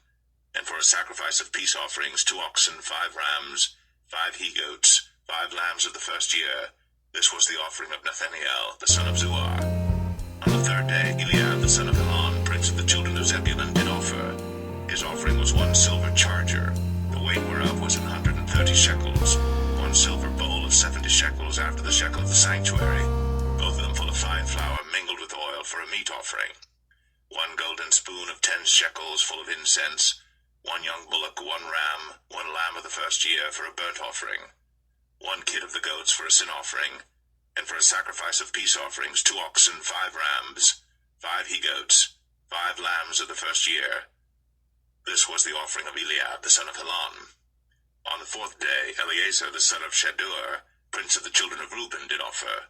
and for a sacrifice of peace offerings 2 oxen, 5 rams, 5 he-goats, 5 lambs of the first year. This was the offering of Nathaniel the son of Zuar. On the 3rd day, Eliab the son of Helon, prince of the children of Zebulun, did offer. His offering was 1 silver charger, the weight whereof was 130 shekels, 1 silver bowl of 70 shekels after the shekel of the sanctuary, both of them full of fine flour mingled with oil for a meat offering, 1 golden spoon of 10 shekels full of incense, 1 young bullock, 1 ram, 1 lamb of the first year for a burnt offering, 1 kid of the goats for a sin offering, and for a sacrifice of peace offerings 2 oxen, 5 rams, 5 he-goats, 5 lambs of the first year. This was the offering of Eliab the son of Helon. On the 4th day, Eleazar the son of Shedeur, prince of the children of Reuben, did offer.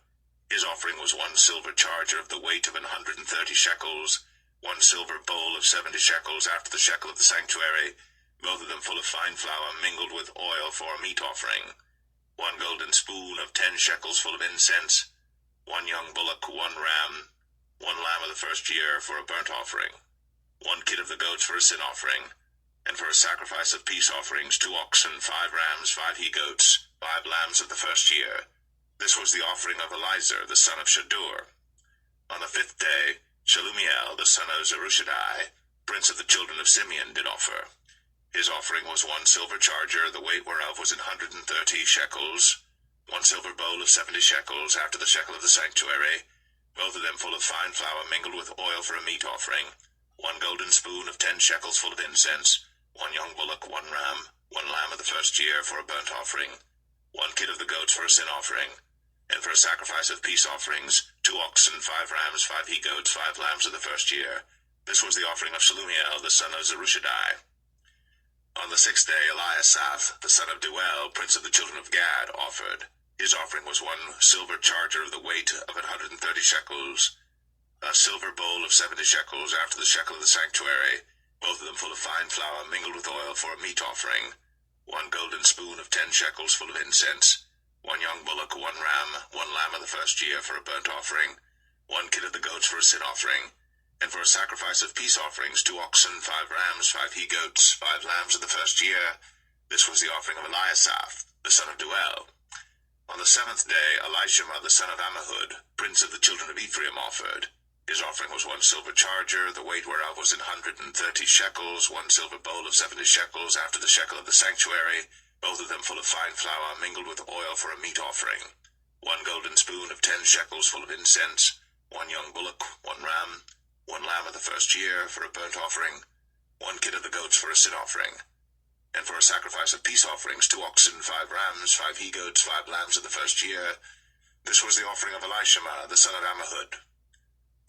His offering was 1 silver charger of the weight of 130 shekels, 1 silver bowl of 70 shekels after the shekel of the sanctuary, both of them full of fine flour mingled with oil for a meat offering, 1 golden spoon of 10 shekels full of incense, 1 young bullock, 1 ram, 1 lamb of the first year for a burnt offering, 1 kid of the goats for a sin offering, and for a sacrifice of peace offerings 2 oxen, 5 rams, 5 he-goats, 5 lambs of the first year. This was the offering of Elizur the son of Shedeur. On the 5th day, Shelumiel the son of Zerushadai, prince of the children of Simeon, did offer. His offering was 1 silver charger, the weight whereof was 130 shekels, 1 silver bowl of 70 shekels after the shekel of the sanctuary, both of them full of fine flour mingled with oil for a meat offering, 1 golden spoon of 10 shekels full of incense, 1 young bullock, 1 ram, 1 lamb of the first year for a burnt offering, 1 kid of the goats for a sin offering, and for a sacrifice of peace offerings 2 oxen, 5 rams, 5 he-goats, 5 lambs of the first year. This was the offering of Shelumiel the son of Zerushadai. On the 6th day, Eliasaph the son of Deuel, prince of the children of Gad, offered. His offering was 1 silver charger of the weight of 130 shekels, a silver bowl of 70 shekels after the shekel of the sanctuary, both of them full of fine flour mingled with oil for a meat offering, 1 golden spoon of 10 shekels full of incense, 1 young bullock, 1 ram, 1 lamb of the first year for a burnt offering, 1 kid of the goats for a sin offering, and for a sacrifice of peace offerings 2 oxen, 5 rams, 5 he-goats, 5 lambs of the first year. This was the offering of Eliasaph the son of Deuel. On the 7th day, Elishama the son of Ammihud, prince of the children of Ephraim, offered. His offering was 1 silver charger, the weight whereof was 130 shekels, 1 silver bowl of 70 shekels after the shekel of the sanctuary, both of them full of fine flour mingled with oil for a meat offering, 1 golden spoon of 10 shekels full of incense, 1 young bullock, 1 ram, 1 lamb of the first year for a burnt offering, 1 kid of the goats for a sin offering, and for a sacrifice of peace offerings 2 oxen, 5 rams, 5 he-goats, 5 lambs of the first year. This was the offering of Elishama the son of Ammihud.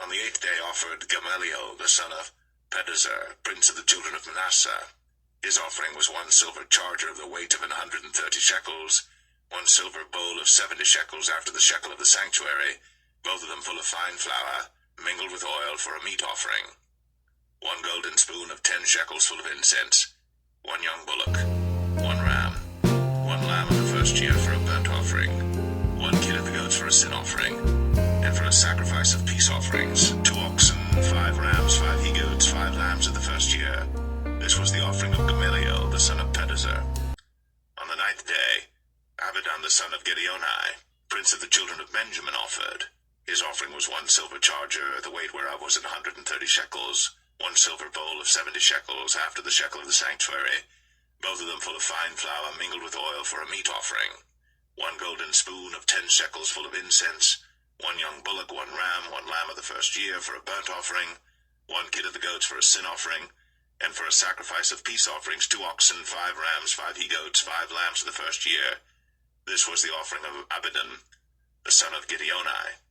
On the 8th day offered Gamaliel the son of Pedazur, prince of the children of Manasseh. His offering was 1 silver charger of the weight of 130 shekels, 1 silver bowl of 70 shekels after the shekel of the sanctuary, both of them full of fine flour, mingled with oil for a meat offering, 1 golden spoon of 10 shekels full of incense, 1 young bullock, 1 ram, 1 lamb of the first year for a burnt offering, 1 kid of the goats for a sin offering, and for a sacrifice of peace offerings 2 oxen, 5 rams, 5 he-goats, 5 lambs of the first year. This was the offering of Gamaliel the son of Pedazur. On the 9th day, Abidan the son of Gideoni, prince of the children of Benjamin, offered. His offering was 1 silver charger, the weight whereof was 130 shekels, 1 silver bowl of 70 shekels after the shekel of the sanctuary, both of them full of fine flour mingled with oil for a meat offering, 1 golden spoon of 10 shekels full of incense, 1 young bullock, 1 ram, 1 lamb of the first year for a burnt offering, 1 kid of the goats for a sin offering, and for a sacrifice of peace offerings 2 oxen, 5 rams, 5 he-goats, 5 lambs of the first year. This was the offering of Abidan the son of Gideoni.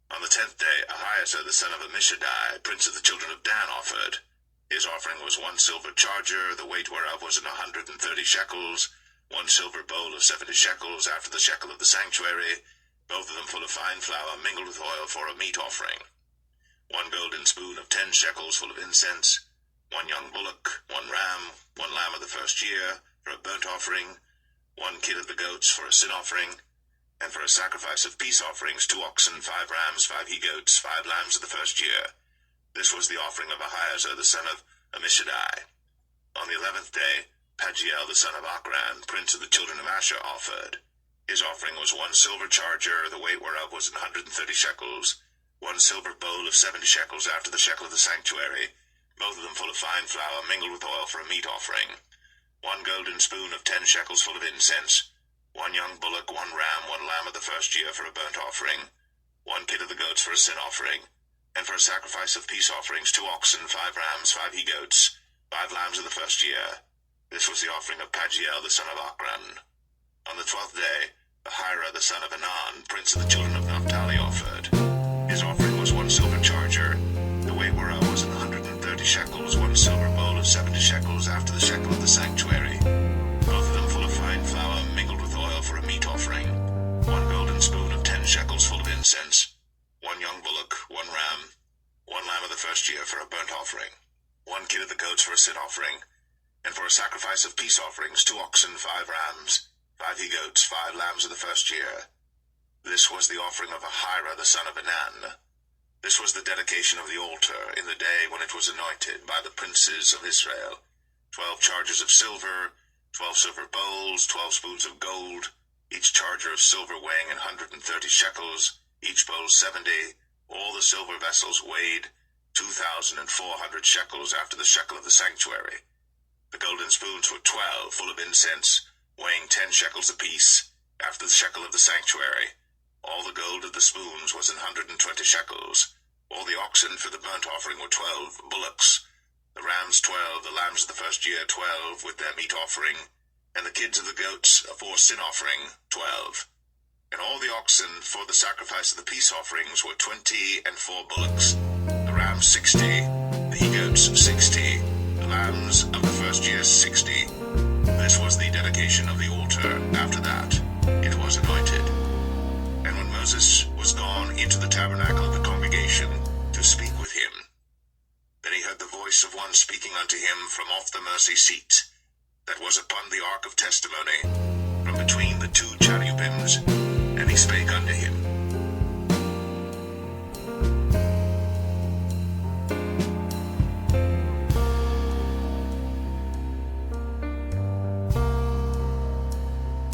On the 10th day, Ahiezer the son of Ammishaddai, prince of the children of Dan, offered. His offering was 1 silver charger, the weight whereof was 130 shekels, 1 silver bowl of 70 shekels after the shekel of the sanctuary, both of them full of fine flour mingled with oil for a meat offering, 1 golden spoon of 10 shekels full of incense, 1 young bullock, 1 ram, 1 lamb of the first year for a burnt offering, 1 kid of the goats for a sin offering, and for a sacrifice of peace offerings 2 oxen, 5 rams, 5 he-goats, 5 lambs of the first year. This was the offering of Ahiezer the son of Ammishaddai. On the 11th day, Pagiel the son of Ochran, prince of the children of Asher, offered. His offering was 1 silver charger, the weight whereof was 130 shekels, 1 silver bowl of 70 shekels after the shekel of the sanctuary, both of them full of fine flour mingled with oil for a meat offering, 1 golden spoon of 10 shekels full of incense, 1 young bullock, 1 ram, 1 lamb of the first year for a burnt offering, 1 kid of the goats for a sin offering, and for a sacrifice of peace offerings 2 oxen, 5 rams, 5 he-goats, 5 lambs of the first year. This was the offering of Pagiel the son of Ochran. On the 12th day, Ahira the son of Anan, prince of the children of Naphtali, offered. His offering was 1 silver charger. The weight whereof was 130 shekels, 1 silver bowl of 70 shekels after the shekel of the sanctuary, both of them full of fine flour mingled with oil for a meat offering, 1 golden spoon of 10 shekels full of incense, 1 young bullock, 1 ram, 1 lamb of the first year for a burnt offering, 1 kid of the goats for a sin offering, and for a sacrifice of peace offerings 2 oxen, 5 rams, 5 he-goats, 5 lambs of the first year. This was the offering of Ahira the son of Anan. This was the dedication of the altar in the day when it was anointed by the princes of Israel. 12 chargers of silver, 12 silver bowls, 12 spoons of gold, each charger of silver weighing 130 shekels, each bowl 70. All the silver vessels weighed 2,400 shekels after the shekel of the sanctuary. The golden spoons were 12, full of incense, weighing 10 shekels apiece, after the shekel of the sanctuary. All the gold of the spoons was 120 shekels. All the oxen for the burnt offering were 12 bullocks, the rams 12, the lambs of the first year 12, with their meat offering, and the kids of the goats for sin offering 12. And all the oxen for the sacrifice of the peace offerings were 20 and 4 bullocks, the rams 60, the he-goats 60, the lambs of the first year 60. This was the dedication of the altar. After that, it was anointed. And when Moses was gone into the tabernacle of the congregation to speak with him, then he heard the voice of one speaking unto him from off the mercy seat that was upon the ark of testimony, from between the 2 cherubims, and he spake unto him.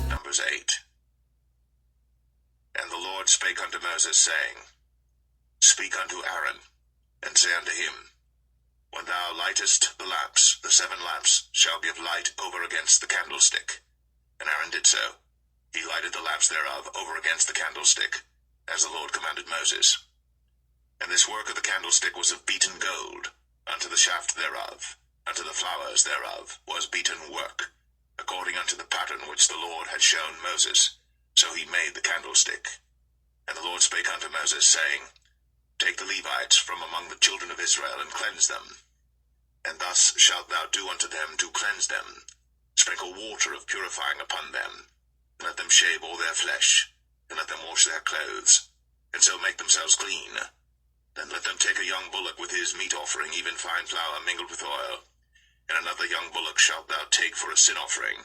Numbers 8. And the Lord spake unto Moses, saying, Speak unto Aaron, and say unto him, When thou lightest the lamps, the 7 lamps shall give light over against the candlestick. And Aaron did so. He lighted the lamps thereof over against the candlestick, as the Lord commanded Moses. And this work of the candlestick was of beaten gold, unto the shaft thereof, unto the flowers thereof was beaten work, according unto the pattern which the Lord had shown Moses. So he made the candlestick. And the Lord spake unto Moses, saying, Take the Levites from among the children of Israel, and cleanse them. And thus shalt thou do unto them to cleanse them. Sprinkle water of purifying upon them, and let them shave all their flesh, and let them wash their clothes, and so make themselves clean. Then let them take a young bullock with his meat offering, even fine flour mingled with oil, and another young bullock shalt thou take for a sin offering.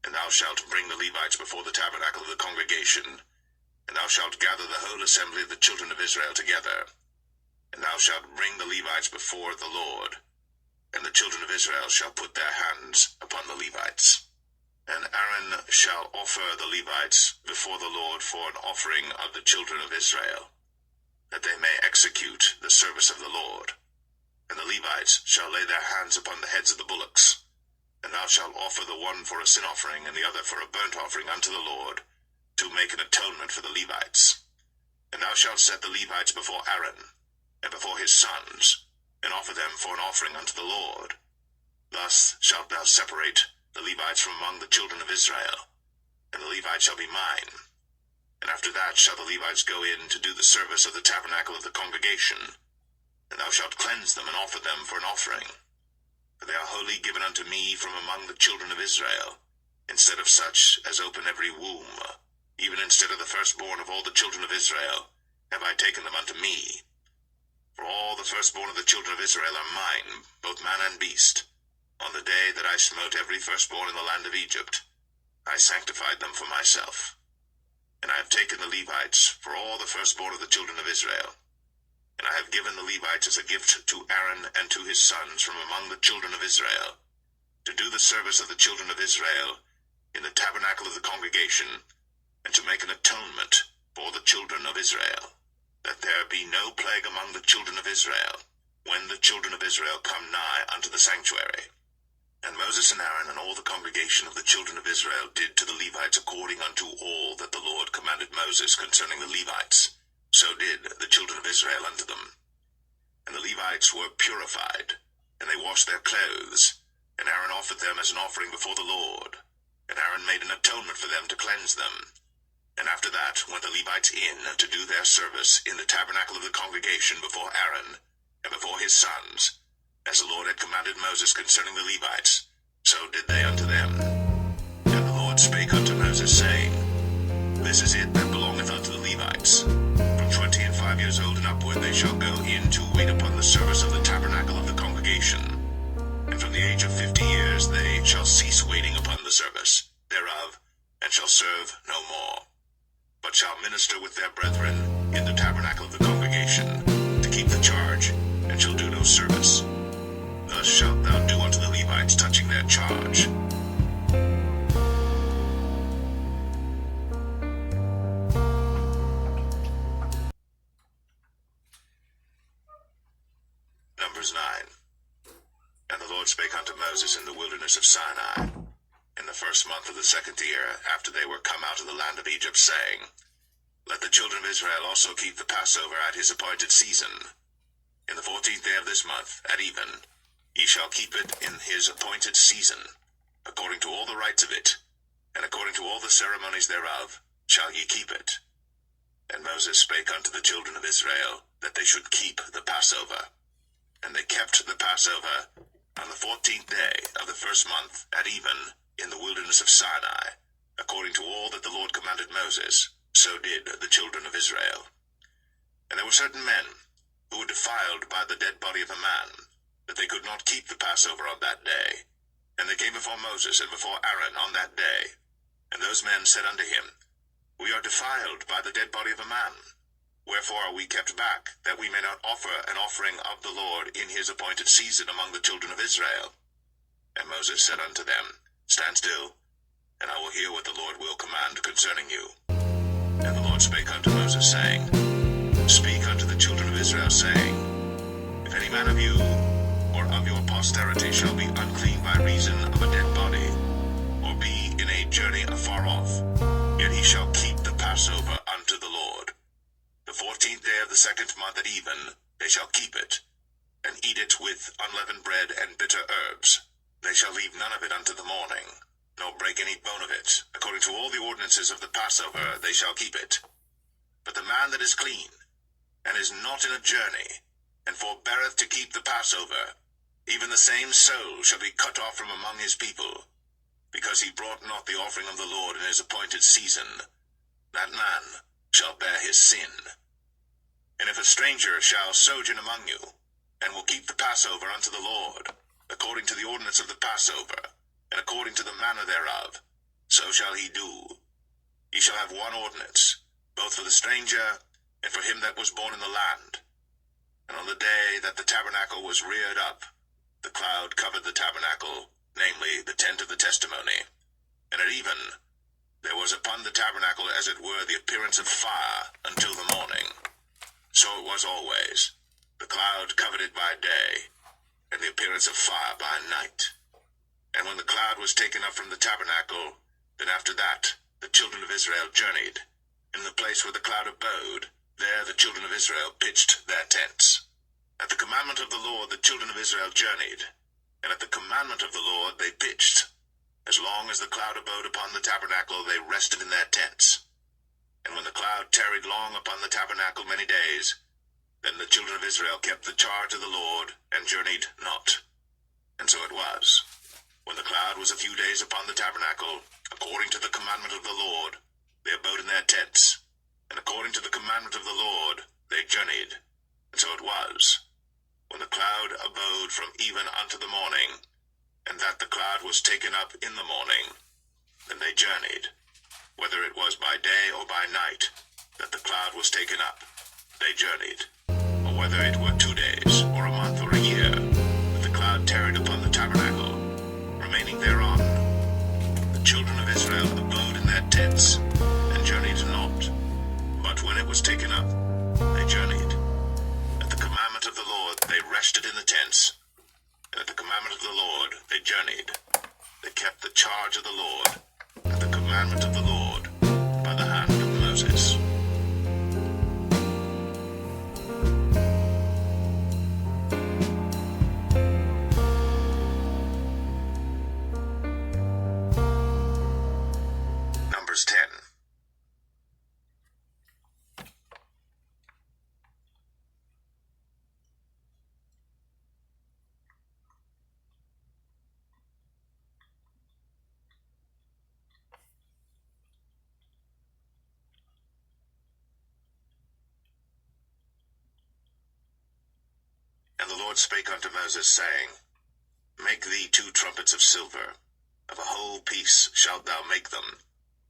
And thou shalt bring the Levites before the tabernacle of the congregation, and thou shalt gather the whole assembly of the children of Israel together. And thou shalt bring the Levites before the Lord, and the children of Israel shall put their hands upon the Levites. And Aaron shall offer the Levites before the Lord for an offering of the children of Israel, that they may execute the service of the Lord. And the Levites shall lay their hands upon the heads of the bullocks. And thou shalt offer the one for a sin offering, and the other for a burnt offering unto the Lord, to make an atonement for the Levites. And thou shalt set the Levites before Aaron, and before his sons, and offer them for an offering unto the Lord. Thus shalt thou separate the Levites from among the children of Israel, and the Levites shall be mine. And after that shall the Levites go in to do the service of the tabernacle of the congregation, and thou shalt cleanse them and offer them for an offering. For they are wholly given unto me from among the children of Israel, instead of such as open every womb, even instead of the firstborn of all the children of Israel, have I taken them unto me. For all the firstborn of the children of Israel are mine, both man and beast. On the day that I smote every firstborn in the land of Egypt, I sanctified them for myself. And I have taken the Levites for all the firstborn of the children of Israel, and I have given the Levites as a gift to Aaron and to his sons from among the children of Israel, to do the service of the children of Israel in the tabernacle of the congregation, and to make an atonement for the children of Israel, that there be no plague among the children of Israel, when the children of Israel come nigh unto the sanctuary. And Moses and Aaron and all the congregation of the children of Israel did to the Levites according unto all that the Lord commanded Moses concerning the Levites. So did the children of Israel unto them. And the Levites were purified, and they washed their clothes, and Aaron offered them as an offering before the Lord. And Aaron made an atonement for them to cleanse them. And after that went the Levites in to do their service in the tabernacle of the congregation before Aaron, and before his sons, as the Lord had commanded Moses concerning the Levites, so did they unto them. And the Lord spake unto Moses, saying, This is it that belongeth unto the Levites. From 20 and 5 years old and upward they shall go in to wait upon the service of the tabernacle of the congregation. And from the age of 50 years they shall cease waiting upon the service thereof, and shall serve no more, but shall minister with their brethren in the tabernacle of the congregation, to keep the charge, and shall do no service. Thus shalt thou do unto the Levites touching their charge. Numbers 9. And the Lord spake unto Moses in the wilderness of Sinai, in the first month of the second year, after they were come out of the land of Egypt, saying, Let the children of Israel also keep the Passover at his appointed season. In the 14th day of this month, at even, ye shall keep it in his appointed season, according to all the rites of it, and according to all the ceremonies thereof, shall ye keep it. And Moses spake unto the children of Israel, that they should keep the Passover. And they kept the Passover on the 14th day of the first month, at even, in the wilderness of Sinai, according to all that the Lord commanded Moses, so did the children of Israel. And there were certain men who were defiled by the dead body of a man, that they could not keep the Passover on that day. And they came before Moses and before Aaron on that day. And those men said unto him, We are defiled by the dead body of a man. Wherefore are we kept back, that we may not offer an offering of the Lord in his appointed season among the children of Israel? And Moses said unto them, Stand still, and I will hear what the Lord will command concerning you. And the Lord spake unto Moses, saying, Speak unto the children of Israel, saying, If any man of you or of your posterity shall be unclean by reason of a dead body, or be in a journey afar off, yet he shall keep the Passover unto the Lord. The 14th day of the second month at even they shall keep it, and eat it with unleavened bread and bitter herbs. They shall leave none of it unto the morning, nor break any bone of it. According to all the ordinances of the Passover they shall keep it. But the man that is clean, and is not in a journey, and forbeareth to keep the Passover, even the same soul shall be cut off from among his people, because he brought not the offering of the Lord in his appointed season. That man shall bear his sin. And if a stranger shall sojourn among you, and will keep the Passover unto the Lord, according to the ordinance of the Passover, and according to the manner thereof, so shall he do. Ye shall have one ordinance, both for the stranger and for him that was born in the land. And on the day that the tabernacle was reared up, the cloud covered the tabernacle, namely the tent of the testimony. And at even, there was upon the tabernacle as it were the appearance of fire until the morning. So it was always. The cloud covered it by day, and the appearance of fire by night. And when the cloud was taken up from the tabernacle, then after that the children of Israel journeyed. In the place where the cloud abode, there the children of Israel pitched their tents. At the commandment of the Lord the children of Israel journeyed, and at the commandment of the Lord they pitched. As long as the cloud abode upon the tabernacle, they rested in their tents. And when the cloud tarried long upon the tabernacle many days, then the children of Israel kept the charge of the Lord, and journeyed not. And so it was, when the cloud was a few days upon the tabernacle, according to the commandment of the Lord, they abode in their tents, and according to the commandment of the Lord, they journeyed. And so it was, when the cloud abode from even unto the morning, and that the cloud was taken up in the morning, then they journeyed. Whether it was by day or by night that the cloud was taken up, they journeyed. Or whether it were 2 days, or a month, or a year, that the cloud tarried upon the tabernacle, remaining thereon, the children of Israel abode in their tents, and journeyed not. But when it was taken up, they journeyed. At the commandment of the Lord they rested in the tents, and at the commandment of the Lord they journeyed. They kept the charge of the Lord, and the commandment of the Lord, by the hand of Moses. Numbers 10. And the Lord spake unto Moses, saying, Make thee 2 trumpets of silver, of a whole piece shalt thou make them,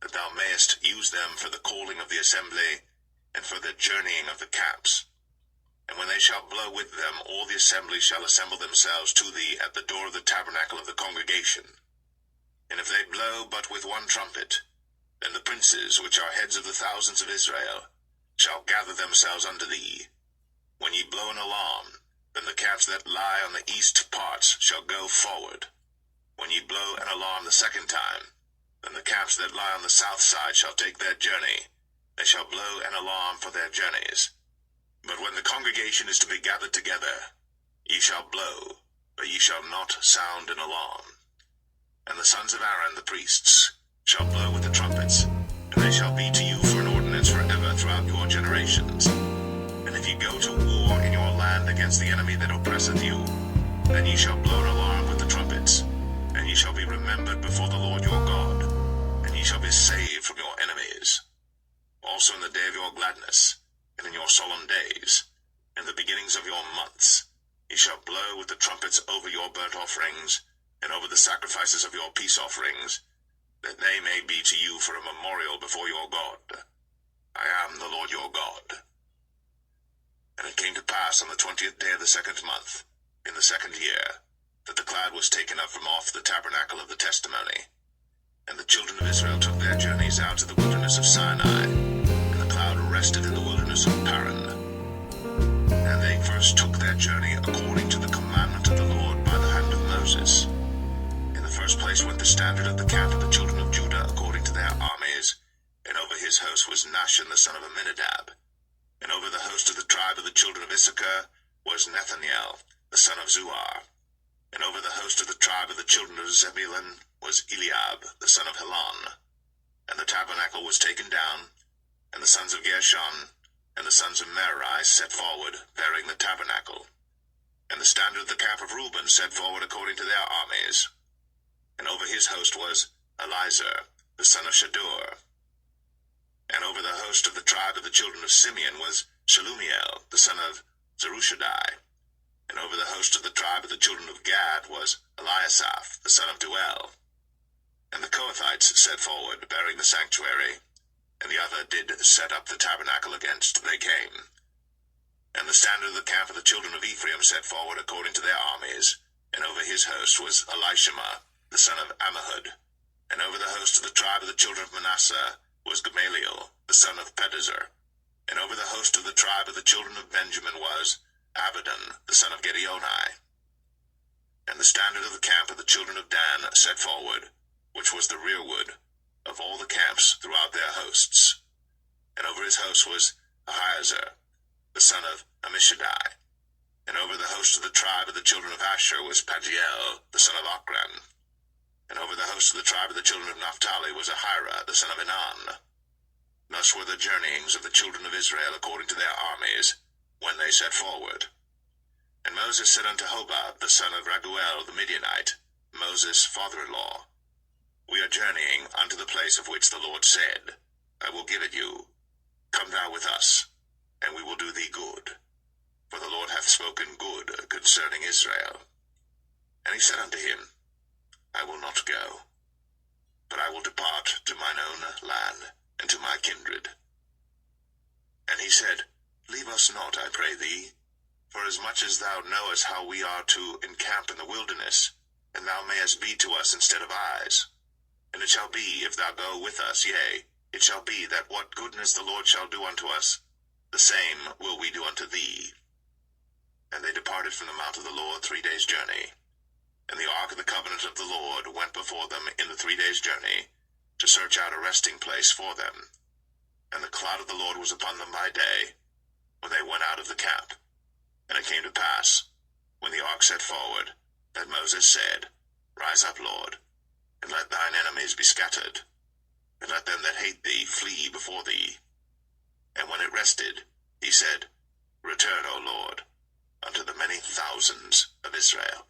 that thou mayest use them for the calling of the assembly, and for the journeying of the camps. And when they shall blow with them, all the assembly shall assemble themselves to thee at the door of the tabernacle of the congregation. And if they blow but with 1 trumpet, then the princes, which are heads of the thousands of Israel, shall gather themselves unto thee. When ye blow an alarm, then the camps that lie on the east parts shall go forward. When ye blow an alarm the 2nd time, then the camps that lie on the south side shall take their journey. They shall blow an alarm for their journeys. But when the congregation is to be gathered together, ye shall blow, but ye shall not sound an alarm. And the sons of Aaron the priests shall blow with the trumpets, and they shall be to you for an ordinance forever throughout your generations. And if ye go to war in your land against the enemy that oppresseth you, then ye shall blow an alarm with the trumpets, and ye shall be remembered before the Lord your God, and ye shall be saved from your enemies. Also in the day of your gladness, and in your solemn days, in the beginnings of your months, ye shall blow with the trumpets over your burnt offerings, and over the sacrifices of your peace offerings, that they may be to you for a memorial before your God. I am the Lord your God. And it came to pass on the 20th day of the 2nd month, in the 2nd year, that the cloud was taken up from off the tabernacle of the testimony. And the children of Israel took their journeys out to the wilderness of Sinai, and the cloud rested in the wilderness of Paran. And they first took their journey according to the commandment of the Lord by the hand of Moses. In the first place went the standard of the camp of the children of Judah according to their armies, and over his host was Nahshon the son of Amminadab. And over the host of the tribe of the children of Issachar was Nethaniel the son of Zuar. And over the host of the tribe of the children of Zebulun was Eliab the son of Helon. And the tabernacle was taken down, and the sons of Gershon and the sons of Merari set forward, bearing the tabernacle. And the standard of the camp of Reuben set forward according to their armies. And over his host was Elizur the son of Shadur. And over the host of the tribe of the children of Simeon was Shelumiel the son of Zerushadai. And over the host of the tribe of the children of Gad was Eliasaph the son of Duel. And the Kohathites set forward, bearing the sanctuary, and the other did set up the tabernacle against they came. And the standard of the camp of the children of Ephraim set forward according to their armies, and over his host was Elishama the son of Ammihud. And over the host of the tribe of the children of Manasseh was Gamaliel the son of Pedazur. And over the host of the tribe of the children of Benjamin was Abidan the son of Gideoni. And the standard of the camp of the children of Dan set forward, which was the rearward of all the camps throughout their hosts. And over his host was Ahiezer the son of Ammishaddai. And over the host of the tribe of the children of Asher was Pagiel the son of Ochran. And over the host of the tribe of the children of Naphtali was Ahira the son of Enan. Thus were the journeyings of the children of Israel according to their armies, when they set forward. And Moses said unto Hobab the son of Raguel the Midianite, Moses' father-in-law, We are journeying unto the place of which the Lord said, I will give it you. Come thou with us, and we will do thee good. For the Lord hath spoken good concerning Israel. And he said unto him, I will not go, but I will depart to mine own land, and to my kindred. And he said, Leave us not, I pray thee, for as much as thou knowest how we are to encamp in the wilderness, and thou mayest be to us instead of eyes. And it shall be, if thou go with us, yea, it shall be that what goodness the Lord shall do unto us, the same will we do unto thee. And they departed from the mount of the Lord 3 days' journey. And the ark of the covenant of the Lord went before them in the 3 days' journey, to search out a resting place for them. And the cloud of the Lord was upon them by day, when they went out of the camp. And it came to pass, when the ark set forward, that Moses said, Rise up, Lord, and let thine enemies be scattered, and let them that hate thee flee before thee. And when it rested, he said, Return, O Lord, unto the many thousands of Israel.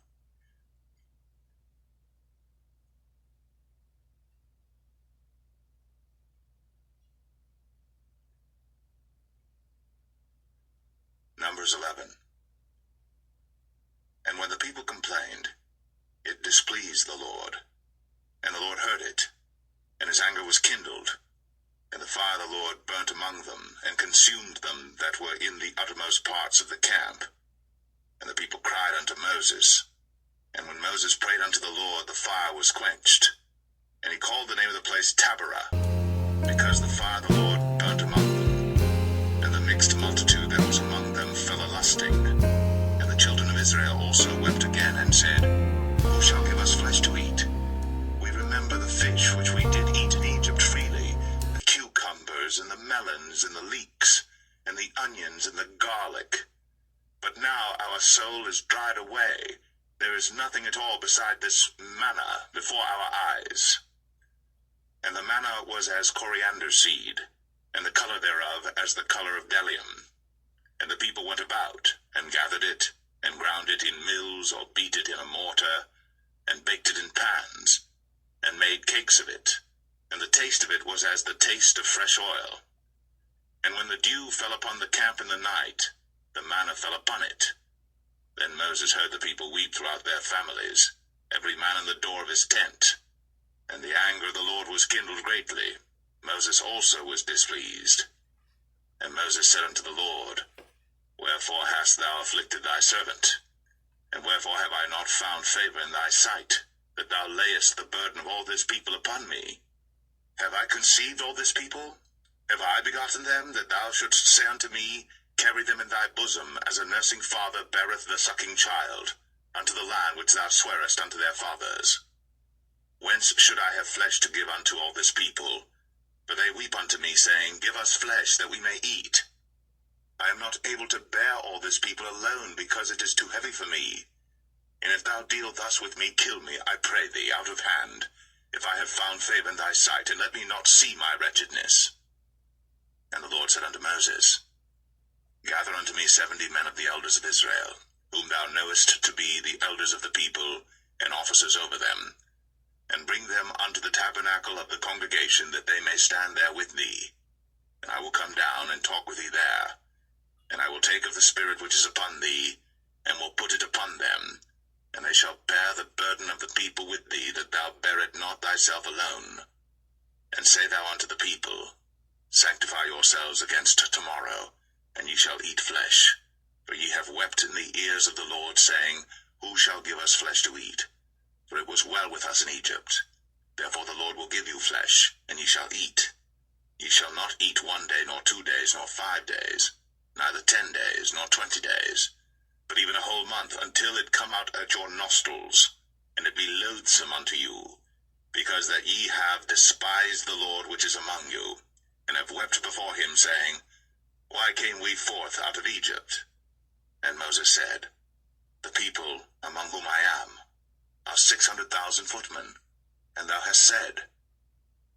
Numbers 11. And when the people complained, it displeased the Lord. And the Lord heard it, and his anger was kindled. And the fire of the Lord burnt among them, and consumed them that were in the uttermost parts of the camp. And the people cried unto Moses. And when Moses prayed unto the Lord, the fire was quenched. And he called the name of the place Taberah, because the fire of the Lord burnt among them. And the mixed multitude that was among them fell a-lusting. And the children of Israel also wept again, and said, Who shall give us flesh to eat? We remember the fish which we did eat in Egypt freely, the cucumbers, and the melons, and the leeks, and the onions, and the garlic. But now our soul is dried away. There is nothing at all beside this manna before our eyes. And the manna was as coriander seed, and the color thereof as the color of bdellium. And the people went about, and gathered it, and ground it in mills, or beat it in a mortar, and baked it in pans, and made cakes of it. And the taste of it was as the taste of fresh oil. And when the dew fell upon the camp in the night, the manna fell upon it. Then Moses heard the people weep throughout their families, every man in the door of his tent. And the anger of the Lord was kindled greatly. Moses also was displeased. And Moses said unto the Lord, Wherefore hast thou afflicted thy servant? And wherefore have I not found favor in thy sight, that thou layest the burden of all this people upon me? Have I conceived all this people? Have I begotten them, that thou shouldst say unto me, Carry them in thy bosom, as a nursing father beareth the sucking child, unto the land which thou swarest unto their fathers? Whence should I have flesh to give unto all this people? For they weep unto me, saying, Give us flesh, that we may eat. I am not able to bear all this people alone, because it is too heavy for me. And if thou deal thus with me, kill me, I pray thee, out of hand, if I have found favor in thy sight, and let me not see my wretchedness. And the Lord said unto Moses, Gather unto me 70 men of the elders of Israel, whom thou knowest to be the elders of the people, and officers over them, and bring them unto the tabernacle of the congregation, that they may stand there with thee. And I will come down and talk with thee there. And I will take of the Spirit which is upon thee, and will put it upon them. And they shall bear the burden of the people with thee, that thou bear it not thyself alone. And say thou unto the people, Sanctify yourselves against tomorrow, and ye shall eat flesh. For ye have wept in the ears of the Lord, saying, Who shall give us flesh to eat? For it was well with us in Egypt. Therefore the Lord will give you flesh, and ye shall eat. Ye shall not eat 1 day, nor 2 days, nor 5 days, neither 10 days, nor 20 days, but even a whole month, until it come out at your nostrils, and it be loathsome unto you, because that ye have despised the Lord which is among you, and have wept before him, saying, Why came we forth out of Egypt? And Moses said, The people among whom I am are 600,000 footmen, and thou hast said,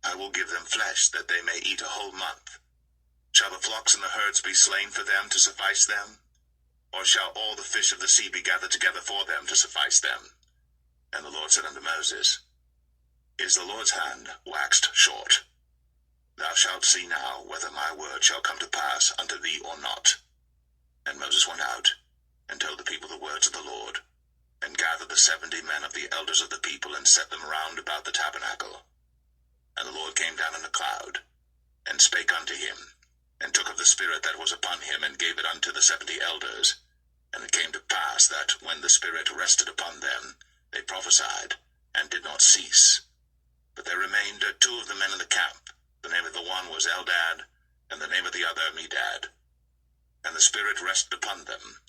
I will give them flesh, that they may eat a whole month. Shall the flocks and the herds be slain for them to suffice them? Or shall all the fish of the sea be gathered together for them to suffice them? And the Lord said unto Moses, Is the Lord's hand waxed short? Thou shalt see now whether my word shall come to pass unto thee or not. And Moses went out, and told the people the words of the Lord, and gathered the 70 men of the elders of the people, and set them round about the tabernacle. And the Lord came down in a cloud, and spake unto him, and took of the Spirit that was upon him, and gave it unto the 70 elders. And it came to pass that, when the Spirit rested upon them, they prophesied, and did not cease. But there remained 2 of the men in the camp. The name of the one was Eldad, and the name of the other Medad. And the Spirit rested upon them.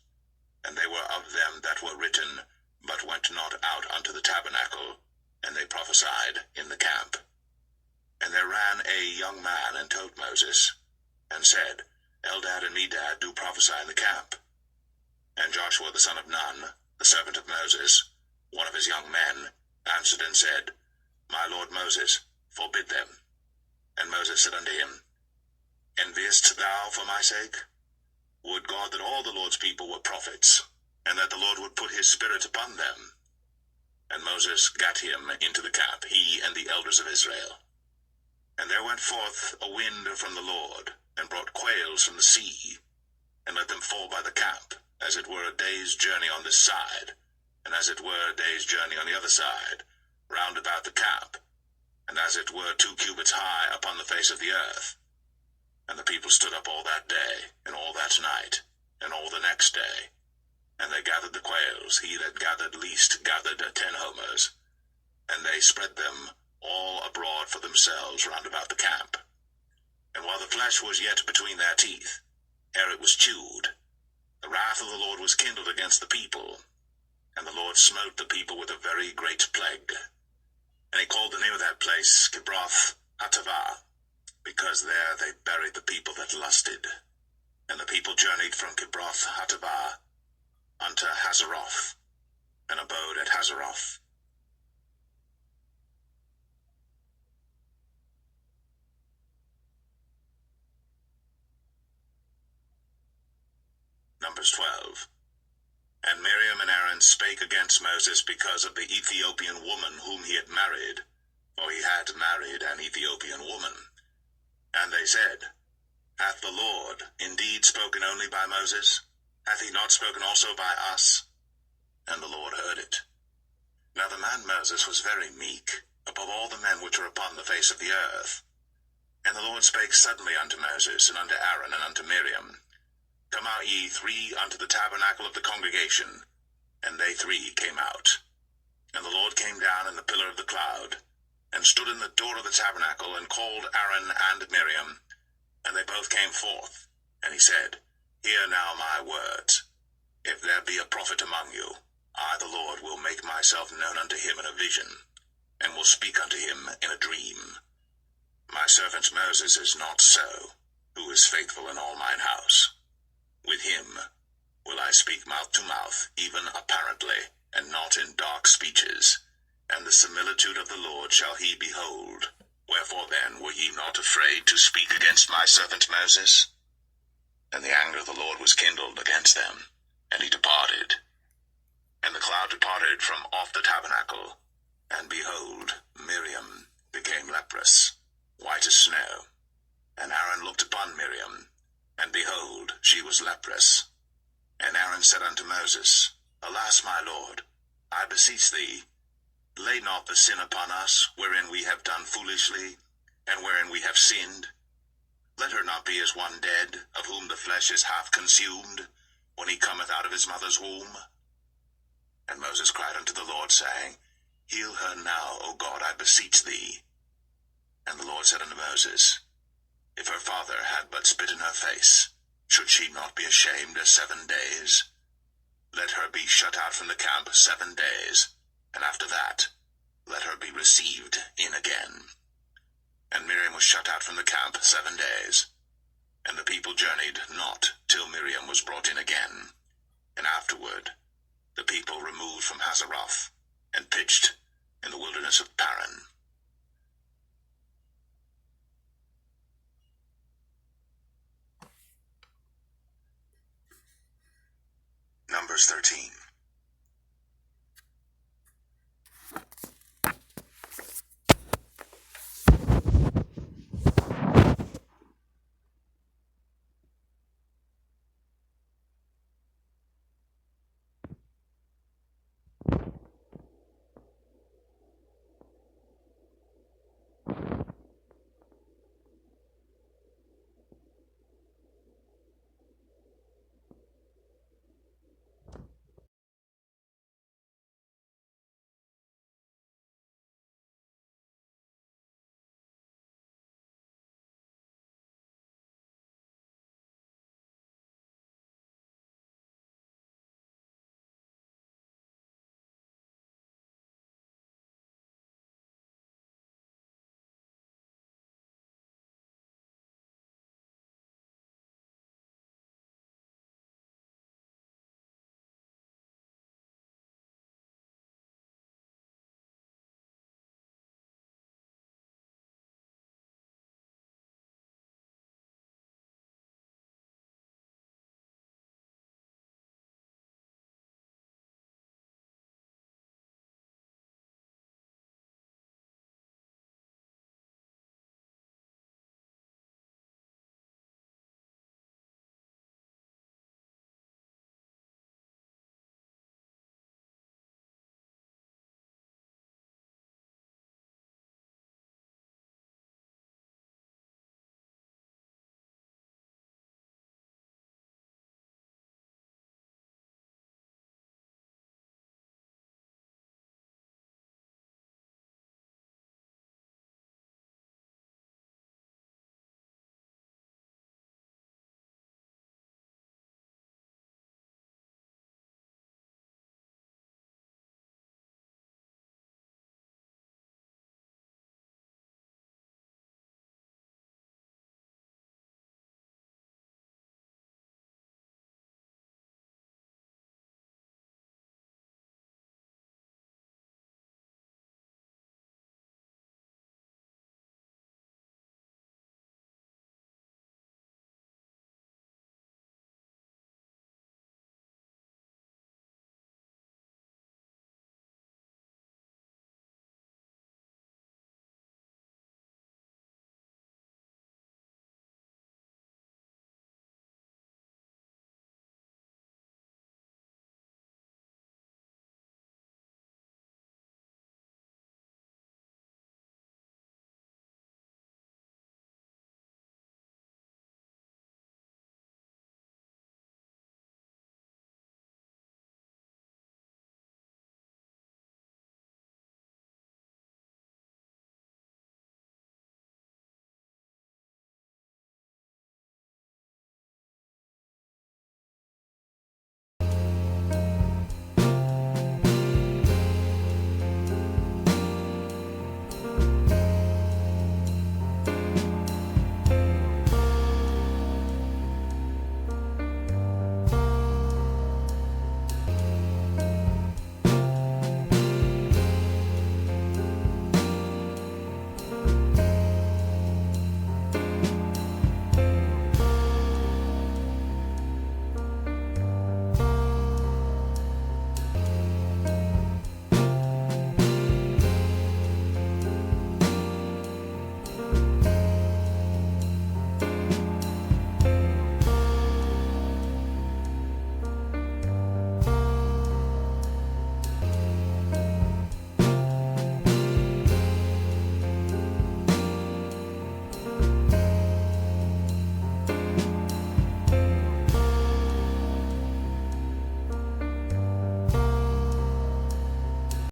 And they were of them that were written, but went not out unto the tabernacle, and they prophesied in the camp. And there ran a young man and told Moses, and said, Eldad and Medad do prophesy in the camp. And Joshua the son of Nun, the servant of Moses, one of his young men, answered and said, My lord Moses, forbid them. And Moses said unto him, Enviest thou for my sake? Would God that all the Lord's people were prophets, and that the Lord would put his spirit upon them. And Moses gat him into the camp, he and the elders of Israel. And there went forth a wind from the Lord, and brought quails from the sea, and let them fall by the camp, as it were a day's journey on this side, and as it were a day's journey on the other side, round about the camp, and as it were 2 cubits high upon the face of the earth. And the people stood up all that day, and all that night, and all the next day. And they gathered the quails, he that gathered least gathered 10 homers, and they spread them all abroad for themselves round about the camp. And while the flesh was yet between their teeth, ere it was chewed, the wrath of the Lord was kindled against the people, and the Lord smote the people with a very great plague. And he called the name of that place Kibroth Hattaavah, because there they buried the people that lusted. And the people journeyed from Kibroth Hattaavah unto Hazeroth, and abode at Hazeroth. Numbers 12. And Miriam and Aaron spake against Moses because of the Ethiopian woman whom he had married, for he had married an Ethiopian woman. And they said, Hath the Lord indeed spoken only by Moses? Hath he not spoken also by us? And the Lord heard it. Now the man Moses was very meek, above all the men which are upon the face of the earth. And the Lord spake suddenly unto Moses, and unto Aaron, and unto Miriam, Come out ye 3 unto the tabernacle of the congregation. And they 3 came out. And the Lord came down in the pillar of the cloud, and stood in the door of the tabernacle, and called Aaron and Miriam. And they both came forth. And he said, Hear now my words. If there be a prophet among you, I the Lord will make myself known unto him in a vision, and will speak unto him in a dream. My servant Moses is not so, who is faithful in all mine house. With him will I speak mouth to mouth, even apparently, and not in dark speeches. And the similitude of the Lord shall he behold. Wherefore then were ye not afraid to speak against my servant Moses? And the anger of the Lord was kindled against them, and he departed. And the cloud departed from off the tabernacle, and behold, Miriam became leprous, white as snow. And Aaron looked upon Miriam, and behold, she was leprous. And Aaron said unto Moses, Alas, my Lord, I beseech thee, lay not the sin upon us, wherein we have done foolishly, and wherein we have sinned. Let her not be as one dead, of whom the flesh is half consumed, when he cometh out of his mother's womb. And Moses cried unto the Lord, saying, Heal her now, O God, I beseech thee. And the Lord said unto Moses, If her father had but spit in her face, should she not be ashamed 7 days? Let her be shut out from the camp 7 days, and after that, let her be received in again. And Miriam was shut out from the camp 7 days. And the people journeyed not till Miriam was brought in again. And afterward, the people removed from Hazeroth, and pitched in the wilderness of Paran. Numbers 13.